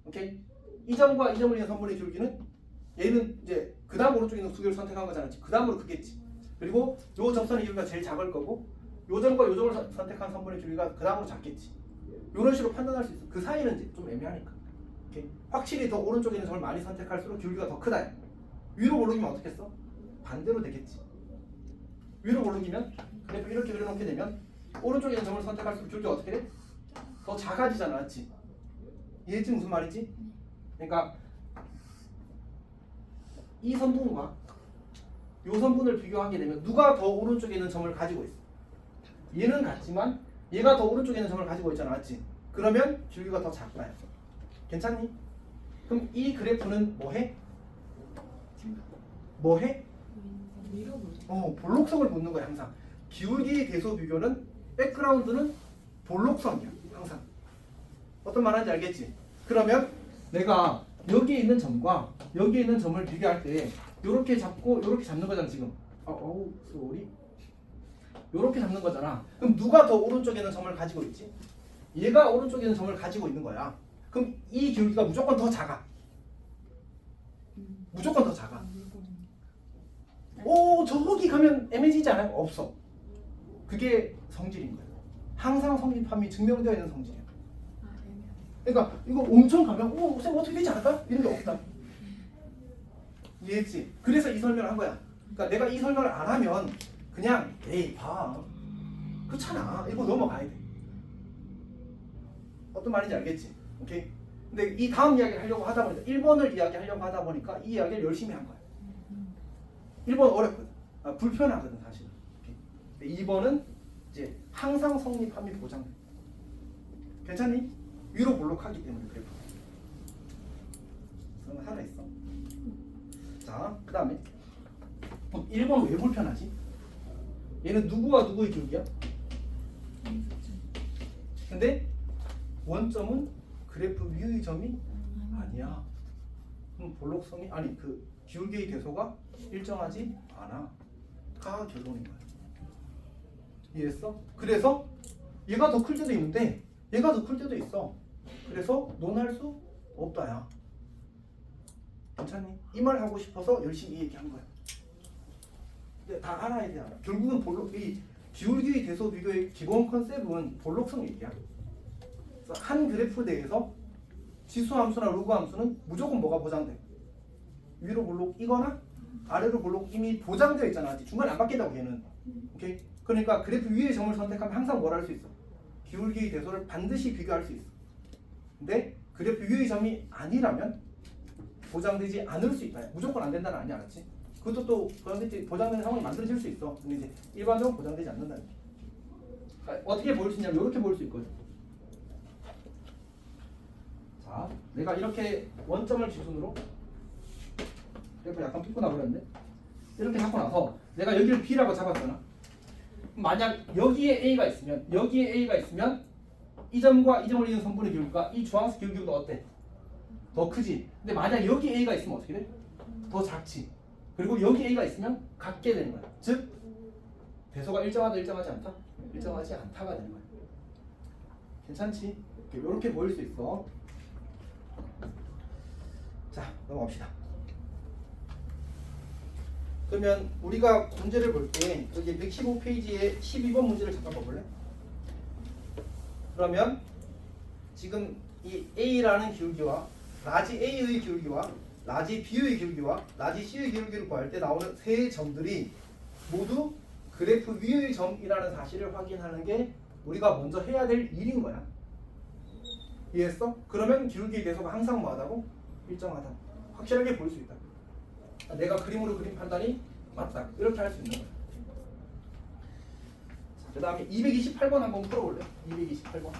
오케이? 이 점과 이 점을 위한 선분의 기울기는 얘는 이제 그 다음 오른쪽에 있는 두 개를 선택한 거잖아. 그 다음으로 크겠지. 그리고 요 접선의 기울기가 제일 작을 거고 요 점과 요 점을 선택한 선분의 기울기가 그 다음으로 작겠지. 이런 식으로 판단할 수 있어. 그 사이는 이제 좀 애매하니까. 오케이? 확실히 더 오른쪽에 있는 점을 많이 선택할수록 기울기가 더 크다. 위로 오르기면 어떻겠어? 반대로 되겠지. 위로 오르기면 그래프 이렇게 그려놓게 되면 오른쪽에 있는 점을 선택할수록 기울기가 어떻게 돼? 더 작아지잖아, 맞지? 이해했지? 무슨 말이지? 그러니까 이 선분과 이 선분을 비교하게 되면 누가 더 오른쪽에 있는 점을 가지고 있어? 얘는 같지만 얘가 더 오른쪽에 있는 점을 가지고 있잖아, 맞지? 그러면 기울기가 더 작다. 괜찮니? 그럼 이 그래프는 뭐해? 뭐해? 볼록성을 묻는 거야 항상. 기울기 대소 비교는 백그라운드는 볼록성이야 항상. 어떤 말하는지 알겠지? 그러면 내가 여기에 있는 점과 여기에 있는 점을 비교할 때 요렇게 잡고 요렇게 잡는 거잖아 지금. 쏘리. 요렇게 잡는 거잖아. 그럼 누가 더 오른쪽에 있는 점을 가지고 있지? 얘가 오른쪽에 있는 점을 가지고 있는 거야. 그럼 이 기울기가 무조건 더 작아. 무조건 더 작아. 저기 가면 애매해지지 않아요? 없어. 그게 성질인 거예요. 항상 성립함이 증명되어 있는 성질이야. 그러니까 이거 엄청 가면 쌤 어떻게 되지 않을까? 이런 게 없다. 이해했지? 그래서 이 설명을 한 거야. 그러니까 내가 이 설명을 안 하면 그냥 에이 봐. 그렇잖아. 이거 넘어가야 돼. 어떤 말인지 알겠지? 오케이? 근데 이 다음 이야기를 하려고 하다 보니까 1번을 이야기하려고 하다 보니까 이 이야기를 열심히 한 거야. 1번 어렵거든. 불편하거든 사실은. 오케이? 2번은 이제 항상 성립함이 보장돼. 괜찮니? 위로 볼록하기 때문에 그래. 그럼 하나 있어. 자, 그 다음에 1번 왜 불편하지? 얘는 누구와 누구의 기울기야? 근데 원점은 그래프 위의 점이 아니야. 그럼 볼록성이 그 기울기의 대소가 일정하지 않아. 가 결론인 거야. 이해했어? 그래서 얘가 더 클 때도 있는데 얘가 더 클 때도 있어. 그래서 논할 수 없다야. 괜찮니? 이 말 하고 싶어서 열심히 얘기한 거야. 근데 다 알아야 돼. 알아. 결국은 이 기울기 대소 비교의 기본 컨셉은 볼록성 얘기야. 그래서 한 그래프 내에서 지수 함수나 로그 함수는 무조건 뭐가 보장돼? 위로 볼록이거나 아래로 볼록 이미 보장되어 있잖아. 아직 중간에 안 바뀐다고 얘는. 오케이? 그러니까 그래프 위의 점을 선택하면 항상 뭘 할 수 있어? 기울기 대소를 반드시 비교할 수 있어. 근데 그래프 위의 점이 아니라면 보장되지 않을 수 있다. 무조건 안 된다는 아니야, 알았지? 그것도 또 보장되는 상황이 만들어질 수 있어. 근데 이제 일반적으로 보장되지 않는다는 게. 그러니까 어떻게 보일 수 있냐면 이렇게 보일 수 있거든. 자, 내가 이렇게 원점을 기준으로 그래프 약간 뚫고 나버렸는데 이렇게 잡고 나서 내가 여기를 B라고 잡았잖아. 만약 여기에 A가 있으면 이 점과 이 점을 이은 성분의 기울기가 이 주황색 기울기보다 어때? 더 크지. 근데 만약 여기 A가 있으면 어떻게 돼? 더 작지. 그리고 여기 A가 있으면 같게 되는 거야. 즉 대소가 일정하다 일정하지 않다? 일정하지 않다가 되는 거야. 괜찮지? 이렇게 보일 수 있어. 자, 넘어갑시다. 그러면 우리가 문제를 볼 때 여기 115페이지에 12번 문제를 잠깐 봐볼래? 그러면 지금 이 A라는 기울기와 라지 A의 기울기와 라지 B의 기울기와 라지 C의 기울기를 구할 때 나오는 세 점들이 모두 그래프 위의 점이라는 사실을 확인하는 게 우리가 먼저 해야 될 일인 거야. 이해했어? 그러면 기울기에 대해서가 항상 뭐하다고? 일정하다. 확실하게 볼 수 있다. 내가 그림으로 그린 판단이 맞다. 이렇게 할 수 있는 거야. 그 다음에 228번 한번 풀어볼래? 228번.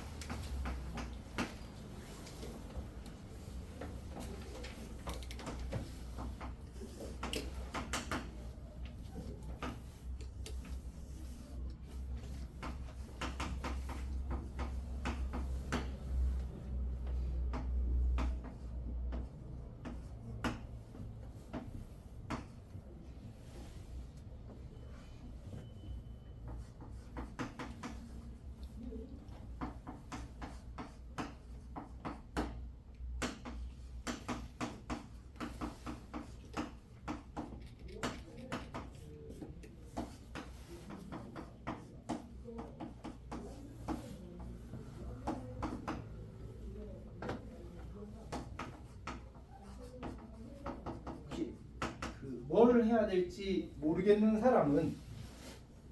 뭘 해야 될지 모르겠는 사람은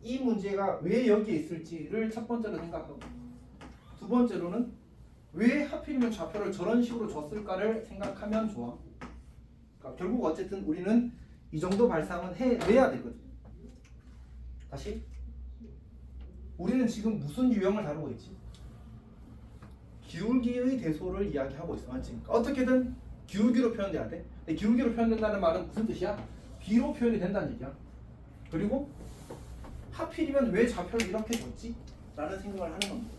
이 문제가 왜 여기에 있을지를 첫 번째로 생각하고 두 번째로는 왜 하필이면 좌표를 저런 식으로 줬을까를 생각하면 좋아. 그러니까 결국 어쨌든 우리는 이 정도 발상은 해내야 되거든. 다시 우리는 지금 무슨 유형을 다루고 있지? 기울기의 대소를 이야기하고 있어. 맞지? 그러니까 어떻게든 기울기로 표현돼야 돼. 근데 기울기로 표현된다는 말은 무슨 뜻이야? B로 표현이 된다는 얘기야. 그리고 하필이면 왜 좌표를 이렇게 줬지? 라는 생각을 하는 겁니다.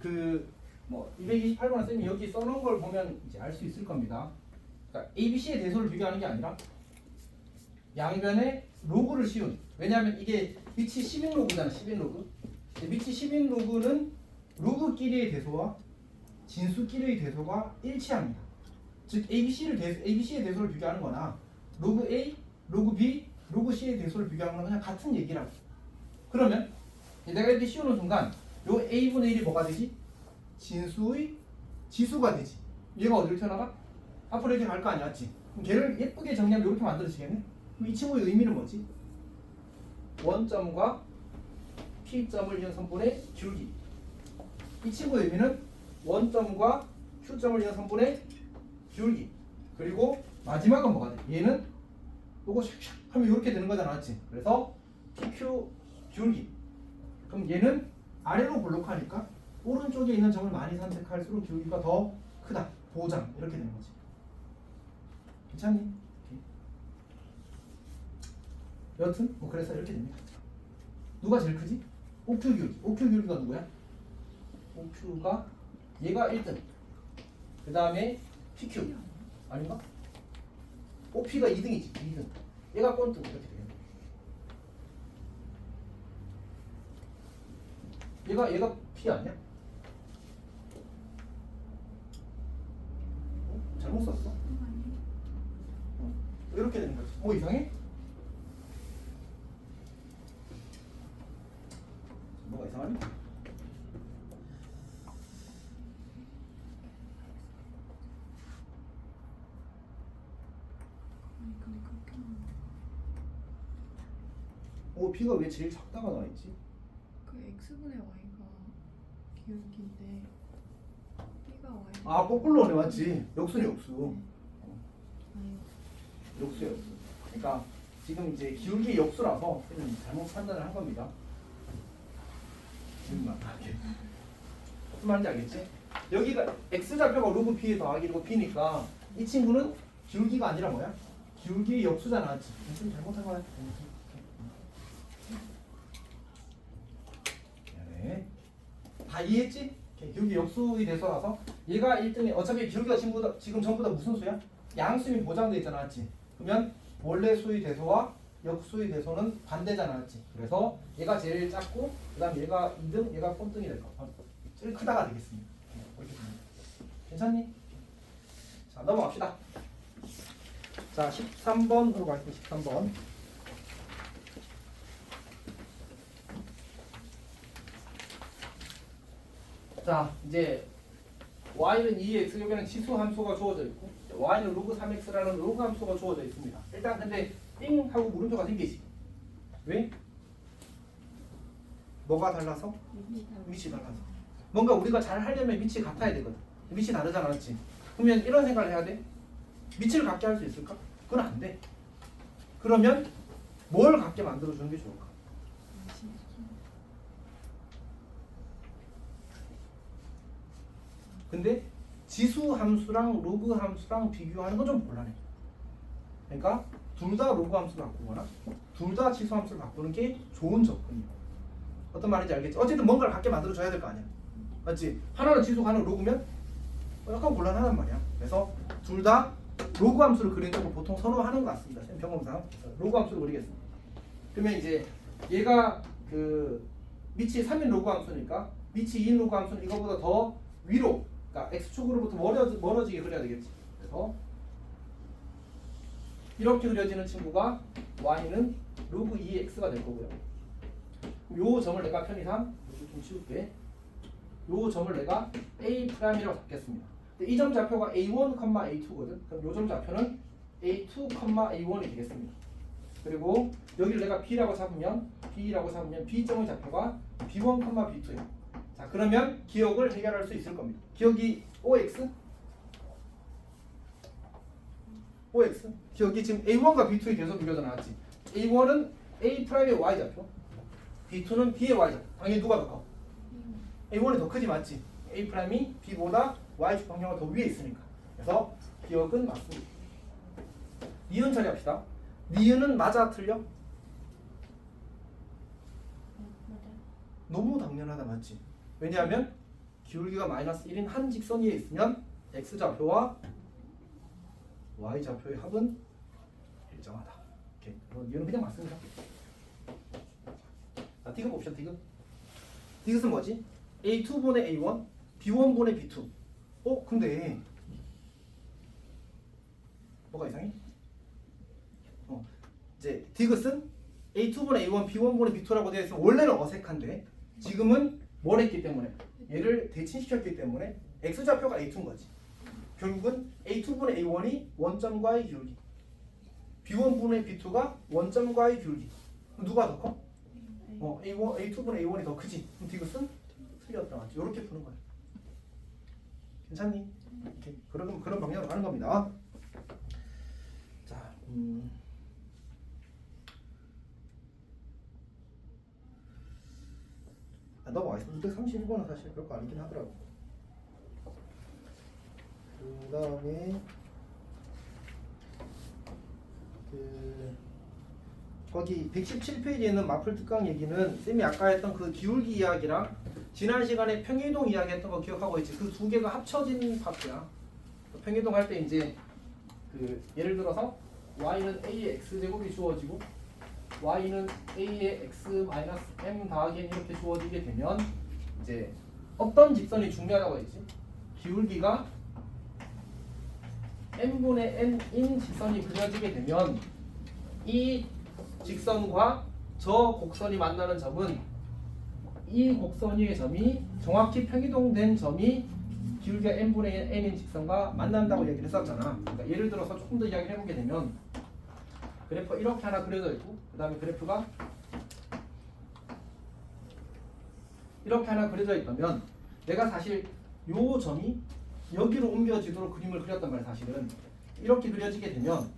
그 뭐 228번 쌤이 여기 써놓은 걸 보면 이제 알 수 있을 겁니다. 그러니까 ABC의 대소를 비교하는 게 아니라 양변에 로그를 씌운. 왜냐하면 이게 위치 10인 로그잖아. 10인 로그. 위치 10인 로그는 로그끼리의 대소와 진수끼리의 대소가 일치합니다. 즉 ABC의 대소를 비교하는 거나 로그 A, 로그 B, 로그 C의 대소를 비교하는 건 그냥 같은 얘기라고. 그러면 내가 이렇게 씌우는 순간 요 A분의 1이 뭐가 되지? 진수의 지수가 되지. 얘가 어디로 튀어나가? 앞으로 이렇게 갈 거 아니야, 맞지? 그럼 걔를 예쁘게 정리하면 이렇게 만들어지겠네? 그럼 이 친구의 의미는 뭐지? 원점과 P점을 이은 선분의 기울기. 이 친구의 의미는 원점과 Q점을 이은 선분의 기울기. 그리고 마지막은 뭐가 돼? 얘는 요거 샥샥 하면 이렇게 되는 거잖아, 맞지? 그래서 PQ 기울기. 그럼 얘는 아래로 볼록하니까 오른쪽에 있는 점을 많이 선택할수록 기울기가 더 크다. 보장. 이렇게 되는 거지. 괜찮니? 오케이. 여튼 뭐 그래서 이렇게 됩니다. 누가 제일 크지? OQ 기울기. OQ 기울기가 누구야? OQ가 얘가 1등. 그 다음에 PQ. 아닌가? OP가 2등이지. 2등. 얘가 꼴등. 이렇게 되겠네. 얘가 P 아니야? 잘못 썼어? 이렇게 되는 거지. 뭐 이상해? 뭐가 이상하니? 아니 근데 그렇게 하면 P가 왜 제일 작다가 나와있지? 그 x분의 y가 기울기인데 b가 y. 아 거꾸로 오네 맞지? 역수네 역수. 아니 역수야 역수. 그러니까 지금 이제 기울기 역수라서 쌤이 잘못 판단을 한 겁니다. 무슨 말인지 알겠지? 여기가 x좌표가 로그 b에 더하기고 b니까 이 친구는 기울기가 아니라 뭐야? 기울기의 역수잖아, 맞지? 좀 잘못한 거야. 미안해. 다 이해했지? 기울기 역수의 대소라서 얘가 1등이 어차피 기울기가 지금 전부 다 무슨 수야? 양수이 보장돼 있잖아, 맞지? 그러면 원래 수의 대소와 역수의 대소는 반대잖아, 맞지? 그래서 얘가 제일 작고 그다음 얘가 2등, 얘가 꼴등이 될 거. 제일 크다가 되겠습니다. 이렇게 됩니다. 괜찮니? 자 넘어갑시다. 자 13번으로 가겠습니다. 13번. 자 이제 y는 2x 여기는 지수 함수가 주어져 있고 y는 로그 3x라는 로그 함수가 주어져 있습니다. 일단 근데 띵 하고 물음표가 생기지. 왜? 뭐가 달라서? 위치 달라서. 뭔가 우리가 잘 하려면 위치 같아야 되거든. 위치 다르잖아, 맞지? 그러면 이런 생각을 해야 돼. 위치를 같게 할 수 있을까? 그건 안 돼. 그러면 뭘 같게 만들어주는 게 좋을까? 근데 지수 함수랑 로그 함수랑 비교하는 건 좀 곤란해. 그러니까 둘 다 로그 함수를 바꾸거나 둘 다 지수 함수를 바꾸는 게 좋은 접근이야. 어떤 말인지 알겠지? 어쨌든 뭔가를 같게 만들어줘야 될 거 아니야. 맞지? 하나는 지수가 하나는 로그면 약간 곤란하단 말이야. 그래서 둘 다 로그 함수를 그리는 걸 보통 선호하는 것 같습니다. 경험상 로그 함수를 그리겠습니다. 그러면 이제 얘가 그 밑이 3인 로그 함수니까 밑이 2인 로그 함수는 이거보다 더 위로, 그러니까 x축으로부터 멀어지게 그려야 되겠지. 그래서 이렇게 그려지는 친구가 y는 로그 2x가 될 거고요. 요 점을 내가 편의상 이렇게 좀 치울게. 요 점을 내가 A'이라고 잡겠습니다. 이 점 좌표가 A1, A2거든. 그럼 요 점 좌표는 A2, A1이 되겠습니다. 그리고 여기를 내가 B라고 잡으면 B점의 좌표가 B1, B2예요. 자, 그러면 기억을 해결할 수 있을 겁니다. 기억이 OX? 기억이 지금 A1과 B2의 대소 비교가 나왔지. A1은 A'의 Y좌표, B2는 B의 Y좌표. 당연히 누가 더 커? A1이 더 크지, 맞지? A'이 B보다 Y축 방향이 더 위에 있으니까. 그래서 기억은 맞습니다. 니은 처리합시다. 니은은 맞아 틀려? 맞아요. 너무 당연하다, 맞지? 왜냐하면 기울기가 마이너스 1인 한 직선 위에 있으면 x좌표와 y좌표의 합은 일정하다. 오케이. 이거는 그냥 맞습니다. 자, 디귿 봅시다. 디귿. 디귿은 뭐지? A2분의 A1, B1분의 B2. 근데 뭐가 이상해? 이제 디귿은 A2분의 A1, B1분의 B2라고 되어 있으면 원래는 어색한데 지금은 뭘 했기 때문에 얘를 대칭시켰기 때문에 x좌표가 A2인 거지. 결국은 A2분의 A1이 원점과의 기울기, B1분의 B2가 원점과의 기울기. 누가 더 커? A2분의 A1이 더 크지. 그럼 디귿은 틀렸다 맞지? 이렇게 푸는 거야. 괜찮니? 이렇게 그런 방향으로 가는 겁니다. 자, 넘어가겠습니다. 231번은 사실 별거 아니긴 하더라고. 그 다음에 거기 117페이지에 있는 마플 특강 얘기는 쌤이 아까 했던 그 기울기 이야기랑 지난 시간에 평이동 이야기 했던 거 기억하고 있지? 그 두 개가 합쳐진 파트야. 평이동 할 때 이제 그 예를 들어서 y는 a의 x제곱이 주어지고 y는 a의 x-m 더하기 n 이렇게 주어지게 되면 이제 어떤 직선이 중요하다고 했지? 기울기가 n분의 n인 직선이 그려지게 되면 이 직선과 저 곡선이 만나는 점은 이 곡선 위의 점이 정확히 평이동된 점이 기울기가 n분의 n인 직선과 만난다고 얘기를 했었잖아. 그러니까 예를 들어서 조금 더 이야기를 해보게 되면 그래프 이렇게 하나 그려져 있고 그 다음에 그래프가 이렇게 하나 그려져 있다면 내가 사실 요 점이 여기로 옮겨지도록 그림을 그렸단 말이야. 사실은 이렇게 그려지게 되면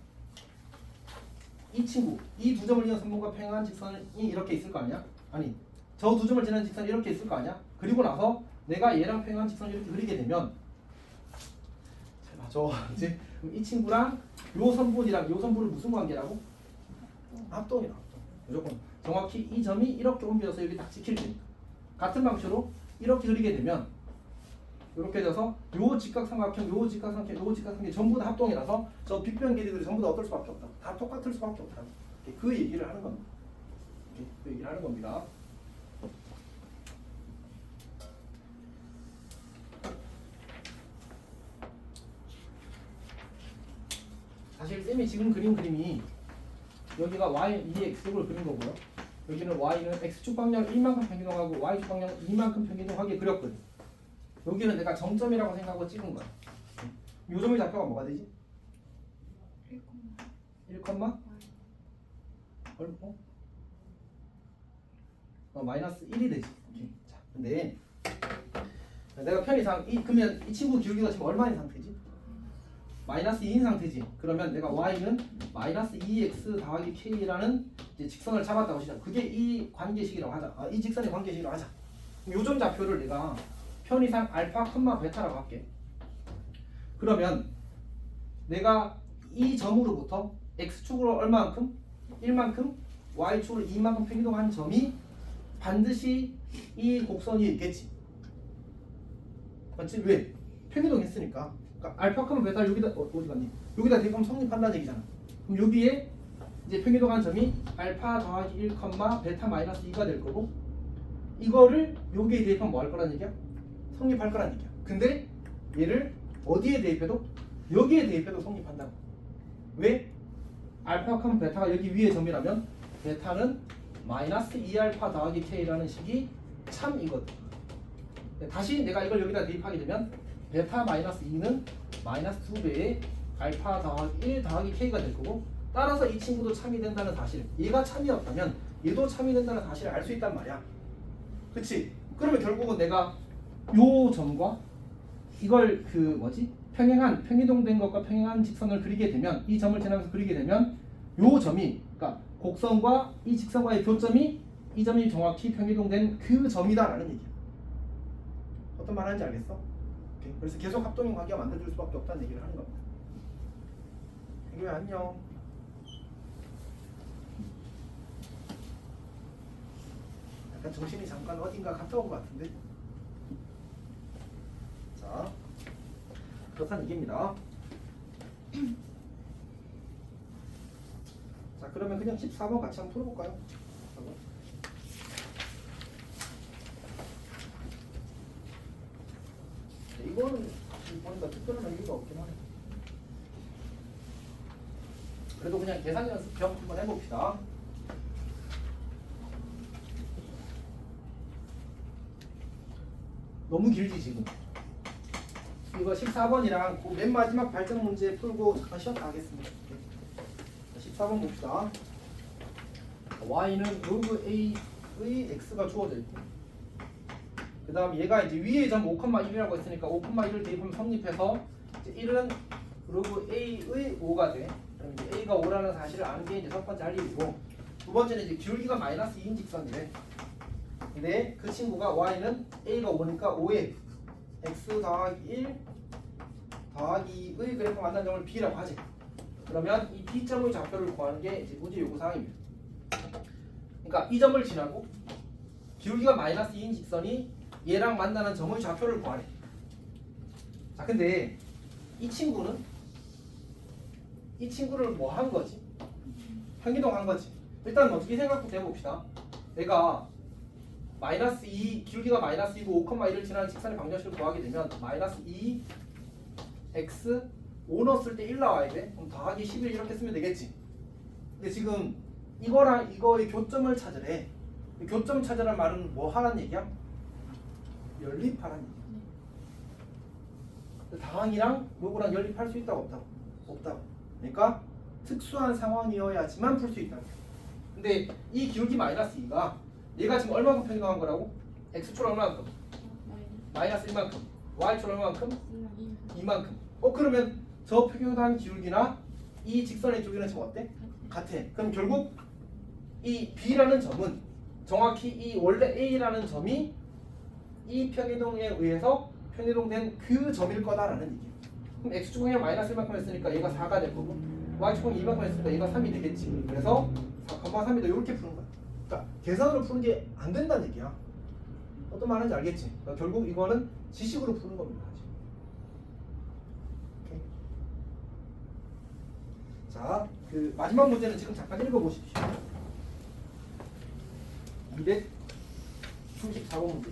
이 친구, 이 두 점을 이은 선분과 평행한 직선이 이렇게 있을 거 아니야? 아니, 저 두 점을 지나는 직선이 이렇게 있을 거 아니야? 그리고 나서 내가 얘랑 평행한 직선을 이렇게 그리게 되면 잘 맞아. 이제 이 친구랑 요 선분이랑 요 선분은 무슨 관계라고? 합동이다. 합동. 무조건 정확히 이 점이 이렇게 옮겨져서 여기 딱 찍힐 테니까. 같은 방식으로 이렇게 그리게 되면 이렇게 돼서 요 직각삼각형, 요 직각삼각형, 요 직각삼각형 전부 다 합동이라서 저 빗변 길이들이 전부 다 어떨 수밖에 없다. 다 똑같을 수밖에 없다. 그 얘기를 하는 겁니다. 그 얘기를 하는 겁니다. 사실 쌤이 지금 그린 그림이 여기가 y 2의 x축을 그린 거고요. 여기는 y는 x축 방향 1만큼 평이동하고 y축 방향 2만큼 평이동하게 그렸거든. 여기는 내가 정점이라고 생각하고 찍은 거야. 요 점의 좌표가 뭐가 되지? 1, 마이너스 1이 되지. 오케이. 자, 근데 내가 편의상 그러면 이 친구 기울기가 지금 얼마인 상태지? 마이너스 2인 상태지. 그러면 내가 y는 마이너스 2x 더하기 k라는 이제 직선을 잡았다고 시작. 그게 이 관계식이라고 하자. 이 직선의 관계식이라고 하자. 요점 좌표를 내가 편의상 알파, 베타라고 할게. 그러면 내가 이 점으로부터 x축으로 얼마만큼? 1만큼, y축으로 2만큼 평이동한 점이 반드시 이 곡선이 있겠지. 맞지? 왜? 평이동했으니까. 그러니까 알파, 베타 여기다 어디 갔니? 여기다 대입하면 성립한다는 얘기잖아. 그럼 여기에 이제 평이동한 점이 알파 더하기 1, 베타 마이너스 2가 될 거고 이거를 여기에 대입하면 뭐 할 거란 얘기야? 성립할 거란 얘기야. 근데 얘를 어디에 대입해도 여기에 대입해도 성립한다고. 왜? 알파, 베타가 여기 위에 점이라면 베타는 마이너스 2알파 더하기 k라는 식이 참이거든. 다시 내가 이걸 여기다 대입하게 되면 베타 마이너스 2는 마이너스 2배의 알파 더하기 1 더하기 k가 될 거고 따라서 이 친구도 참이 된다는 사실, 얘가 참이었다면 얘도 참이 된다는 사실을 알 수 있단 말이야. 그치? 그러면 결국은 내가 요 점과 이걸 평이동된 것과 평행한 직선을 그리게 되면 이 점을 지나면서 그리게 되면 요 점이 그러니까 곡선과 이 직선과의 교점이 이 점이 정확히 평이동된 그 점이다라는 얘기야. 어떤 말 하는지 알겠어? 오케이. 그래서 계속 합동인 관계가 만들어질 수밖에 없다는 얘기를 하는 겁니다. 이게 안녕. 약간 정신이 잠깐 어딘가 갔다 온 것 같은데. 자, 그렇다는 얘기입니다. 자, 그러면 그냥 14번 같이 한번 풀어볼까요? 네, 이거는 보니까 특별한 의미가 없긴 하네. 그래도 그냥 계산 연습형 한번 해봅시다. 너무 길지 지금. 이거 14번이랑 그 맨 마지막 발전 문제 풀고 잠깐 쉬었다 하겠습니다. 14번 봅시다. y는 로그 a의 x가 주어져 있고, 그 다음 얘가 이제 위에 점 5,1이라고 했으니까 5,1을 대입하면 성립해서 이제 1은 로그 a의 5가 돼. 그럼 이제 a가 5라는 사실을 아는 게 이제 첫 번째 할 일이고, 두 번째는 이제 기울기가 마이너스 2인 직선이래. 근데 그 친구가 y는 a가 5니까 5에 x 더하기 1 더하기 2의 그래프 만난 점을 b라고 하지. 그러면 이 b점의 좌표를 구하는 게 이제 문제 요구사항입니다. 그러니까 이 점을 지나고 기울기가 마이너스 2인 직선이 얘랑 만나는 점의 좌표를 구하래. 자, 근데 이 친구를 뭐 한 거지? 평이동 한 거지. 일단 어떻게 생각부터 해봅시다. 내가 마이너스 2 기울기가 마이너스 2고 5,1을 지나는 직선의 방정식을 구하게 되면 마이너스 2 x 5 넣었을 때 1 나와야 돼. 그럼 더하기 11 이렇게 쓰면 되겠지. 근데 지금 이거랑 이거의 교점을 찾으래. 교점 찾으란 말은 뭐 하라는 얘기야? 연립하라는 얘기야. 당항이랑 요거랑 연립할 수 있다고 없다고? 없다고. 그러니까 특수한 상황이어야지만 풀 수 있다고. 근데 이 기울기 마이너스 2가 얘가 지금 얼마큼 평이동한 거라고? x축 얼마만큼? 마이너스 1만큼. y축 얼마만큼? 2만큼. 그러면 저 평이동한 기울기나 이 직선의 기울기는 지금 어때? 같아. 그럼 결국 이 b라는 점은 정확히 이 원래 a라는 점이 이 평이동에 의해서 평이동된 그 점일 거다라는 얘기예요. 그럼 x축은 마이너스 1만큼 했으니까 얘가 4가 될 거고, y축은 2만큼 했으니까 얘가 3이 되겠지. 그래서 4,3이다 이렇게 푸는 거야. 그러니까 계산으로 푸는 게 안 된다는 얘기야. 어떤 말인지 알겠지? 그러니까 결국 이거는 지식으로 푸는 겁니다. 오케이. 자, 그 마지막 문제는 지금 잠깐 읽어보십시오. 234번 문제.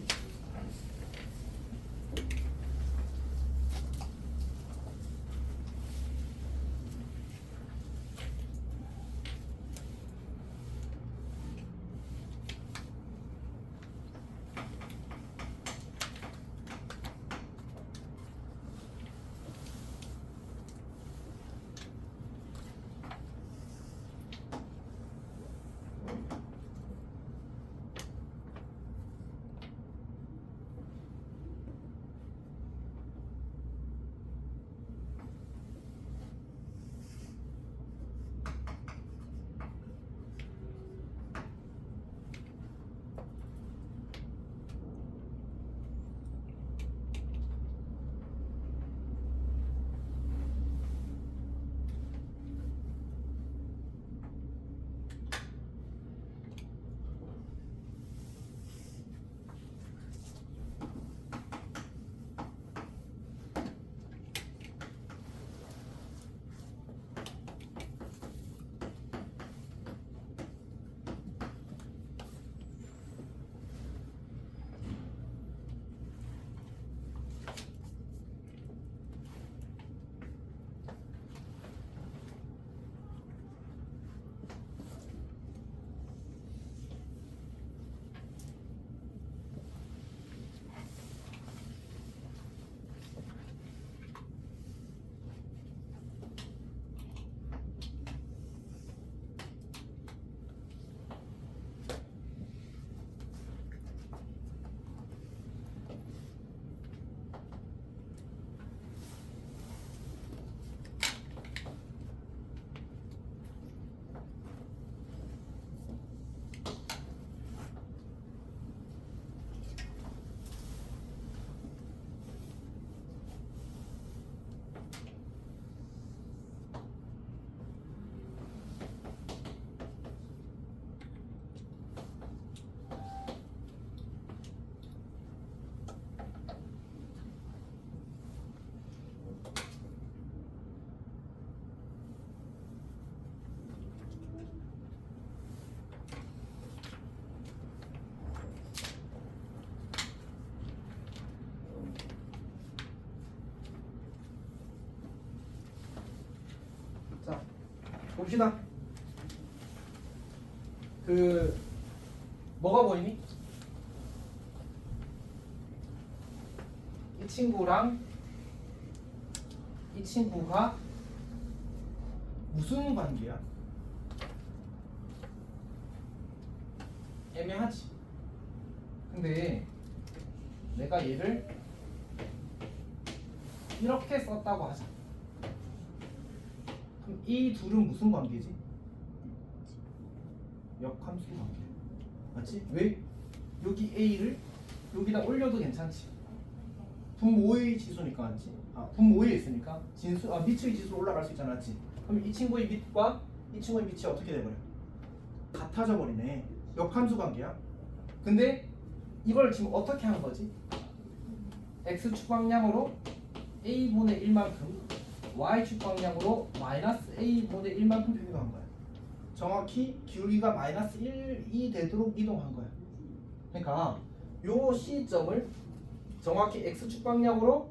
봅시다. 그 뭐가 보이니? 이 친구랑 이 친구가 무슨 관계야? 애매하지. 근데 내가 얘를 이렇게 썼다고 하자. 그럼 이 둘은 무슨 관계지? 역함수 관계. 맞지? 왜? 여기 A를 여기다 올려도 괜찮지. 분모의 지수니까 맞지? 분모에 있으니까 밑의 지수로 올라갈 수 있잖아, 맞지? 그럼 이 친구의 밑과 이 친구의 밑이 어떻게 돼버려? 같아져 버리네. 역함수 관계야. 근데 이걸 지금 어떻게 하는 거지? x축 방향으로 a분의 1만큼 y축 방향으로 마이너스 a분의 1만큼 변경한 거야. 정확히 기울기가 마이너스 1이 되도록 이동한 거야. 그러니까 요 시점을 정확히 x축 방향으로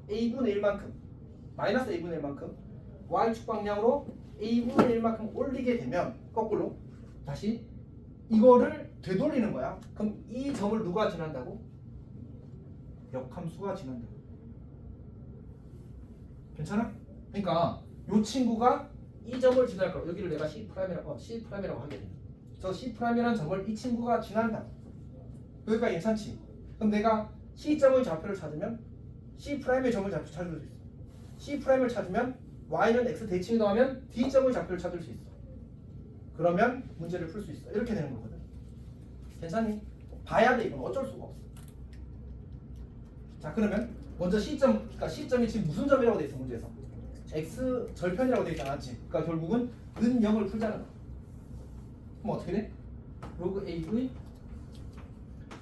a분의 1만큼 마이너스 a분의 1만큼 y축 방향으로 a분의 1만큼 올리게 되면 거꾸로 다시 이거를 되돌리는 거야. 그럼 이 점을 누가 지난다고? 역함수가 지난다고. 괜찮아? 그러니까 요 친구가 이 점을 지날 거야. 여기를 내가 C'이라고 하게 돼. 저 C'이라는 점을 이 친구가 지난다. 그러니까 괜찮지? 그럼 내가 C점의 좌표를 찾으면 C'의 점을 찾을 수 있어. C'을 찾으면 Y는 X 대칭이 더하면 D점의 좌표를 찾을 수 있어. 그러면 문제를 풀 수 있어. 이렇게 되는 거거든. 괜찮니? 봐야 돼. 이건 어쩔 수가 없어. 자, 그러면 먼저 C점, 그러니까 C점이 지금 무슨 점이라고 돼 있어 문제에서? X 절편이라고 돼 있지 않았지? 그러니까 결국은 는 0을 풀자는 거야. 그럼 어떻게 돼? 로그 A의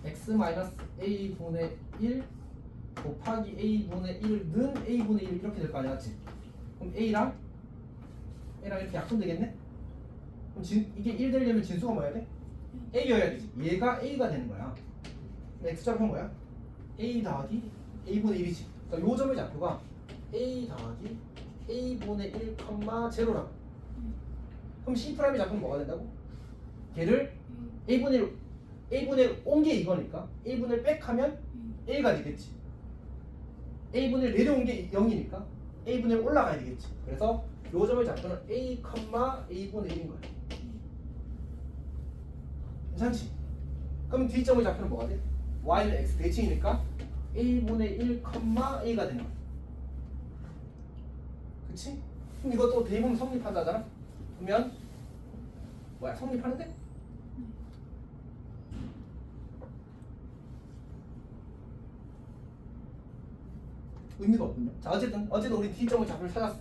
X 마이너스 A분의 1 곱하기 A분의 1 는 A분의 1 이렇게 될 거 아니야, 맞지? 그럼 A랑 이렇게 약분되겠네? 그럼 이게 1 되려면 진수가 뭐야 돼? A여야 되지. 얘가 A가 되는 거야. X좌표는 뭐야? A 더하기 A분의 1이지. 그러니까 요 점의 좌표가 A 더하기 A분의 1, 0라고. 그럼 C'의 좌표는 뭐가 된다고? 걔를 A분의 1 온 게 이거니까 A분의 1 빽하면 A가 되겠지. A분의 1 내려온 게 0이니까 A분의 1 올라가야 되겠지. 그래서 요 점의 좌표는 A, A분의 1인 거야. 괜찮지? 그럼 D점의 좌표는 뭐가 돼? Y는 X 대칭이니까 A분의 1, A가 되는 거야. 그치? 그럼 이것도 대입하면 성립한다잖아? 그러면 뭐야? 성립하는데? 의미가 없군요. 자, 어쨌든 우리 D점의 좌표를 찾았어.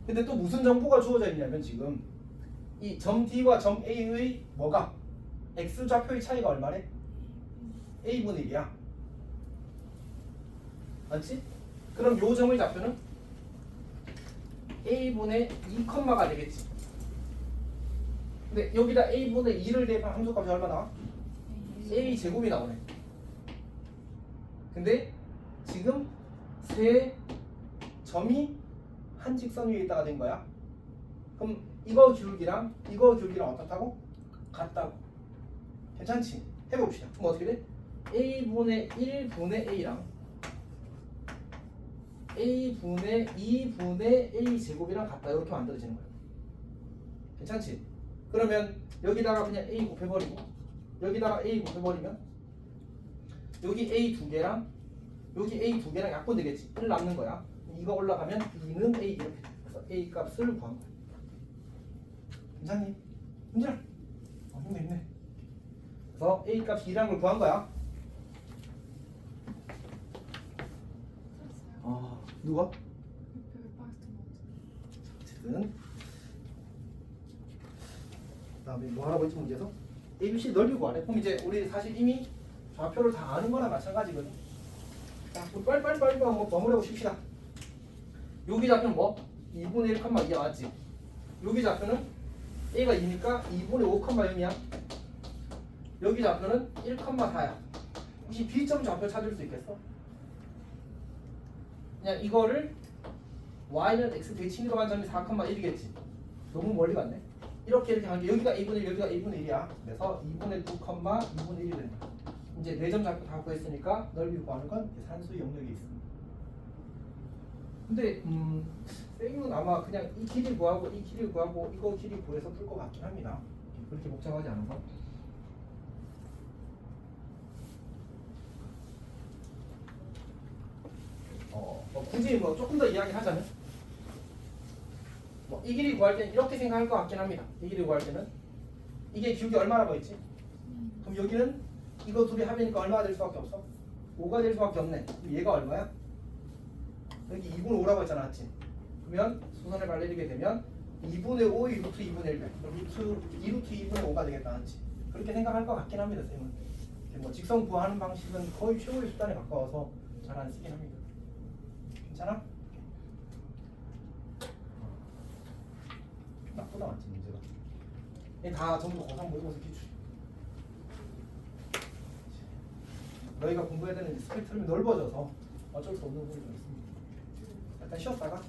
근데 또 무슨 정보가 주어져 있냐면 지금 이 점 D와 점 A의 뭐가? X 좌표의 차이가 얼마래? A분의 1이야. 맞지? 그럼 요 점의 좌표는 A분의 2가 되겠지. 근데 여기다 A분의 2를 대입한 함수값이 얼마 나와? A 제곱이 나오네. 근데 지금 세 점이 한 직선 위에 있다가 된 거야. 그럼 이거 기울기랑 어떻다고? 같다고. 괜찮지? 해봅시다. 그럼 어떻게 돼? A분의 1분의 A랑 A분의 2분의 A 제곱이랑 같다. 이렇게 만들어지는 거야. 괜찮지? 그러면 여기다가 그냥 A 곱해버리고 여기다가 A 곱해버리면 여기 A 두 개랑 여기 A 두 개랑 약분되겠지. 1 남는 거야. 이거 올라가면 2는 A 이렇게 돼. 그래서 A 값을 구한 거야. 괜찮니? 힘들어? 힘내. 그래서 A 값이 2라는 걸 구한 거야. 누가? 어쨌든 그다음에 뭐 하라고 했지 문제에서? ABC 넓이 구하래. 그럼 이제 우리 사실 이미 좌표를 다 아는 거나 마찬가지거든. 자, 그럼 빨리 한번 버무려고 칩시다. 여기 좌표는 뭐? 2분의 1,2야 맞지? 여기 좌표는 A가 2니까 2분의 5,0이야. 여기 좌표는 1,4야. 혹시 B점 좌표 찾을 수 있겠어? 그냥 이거를 Y는 X 대칭으로 한 점이 4,1이겠지. 너무 멀리 갔네. 이렇게 간 게 여기가 2분의 1, 여기가 2분의 1이야. 그래서 2분의 2, 2분의 1이 된다. 이제 4점 잡고 다 구했으니까 넓이 구하는 건 산수의 영역에 있습니다. 근데 쌤은 아마 그냥 이 길이 구하고 이 길이 구하고 이거 길이 구해서 풀 것 같긴 합니다. 그렇게 복잡하지 않아서. 굳이 뭐 조금 더 이야기하자면 뭐 이 길이 구할 때는 이렇게 생각할 것 같긴 합니다. 이 길이 구할 때는 이게 기울기 얼마라고 했지? 그럼 여기는 이거 둘이 합이니까 얼마가 될 수밖에 없어? 5가 될 수밖에 없네. 그럼 얘가 얼마야? 여기 2분의 5라고 했잖아, 맞지? 그러면 수선을 발내리게 되면 2분의 5 루트 2분의 1 루트 2루트 2분의 5가 되겠다, 맞지? 그렇게 생각할 것 같긴 합니다, 쌤은. 뭐 직선 구하는 방식은 거의 최고의 수단에 가까워서 잘 안 쓰긴 합니다. 괜찮아? 나쁘다, 맞지, 문제가? 이게 다 전부 고3 모의고사 기출. 너희가 공부해야 되는 스펙트럼이 넓어져서 어쩔 수 없는 부분이 좀 있습니다. 일단 쉬었다가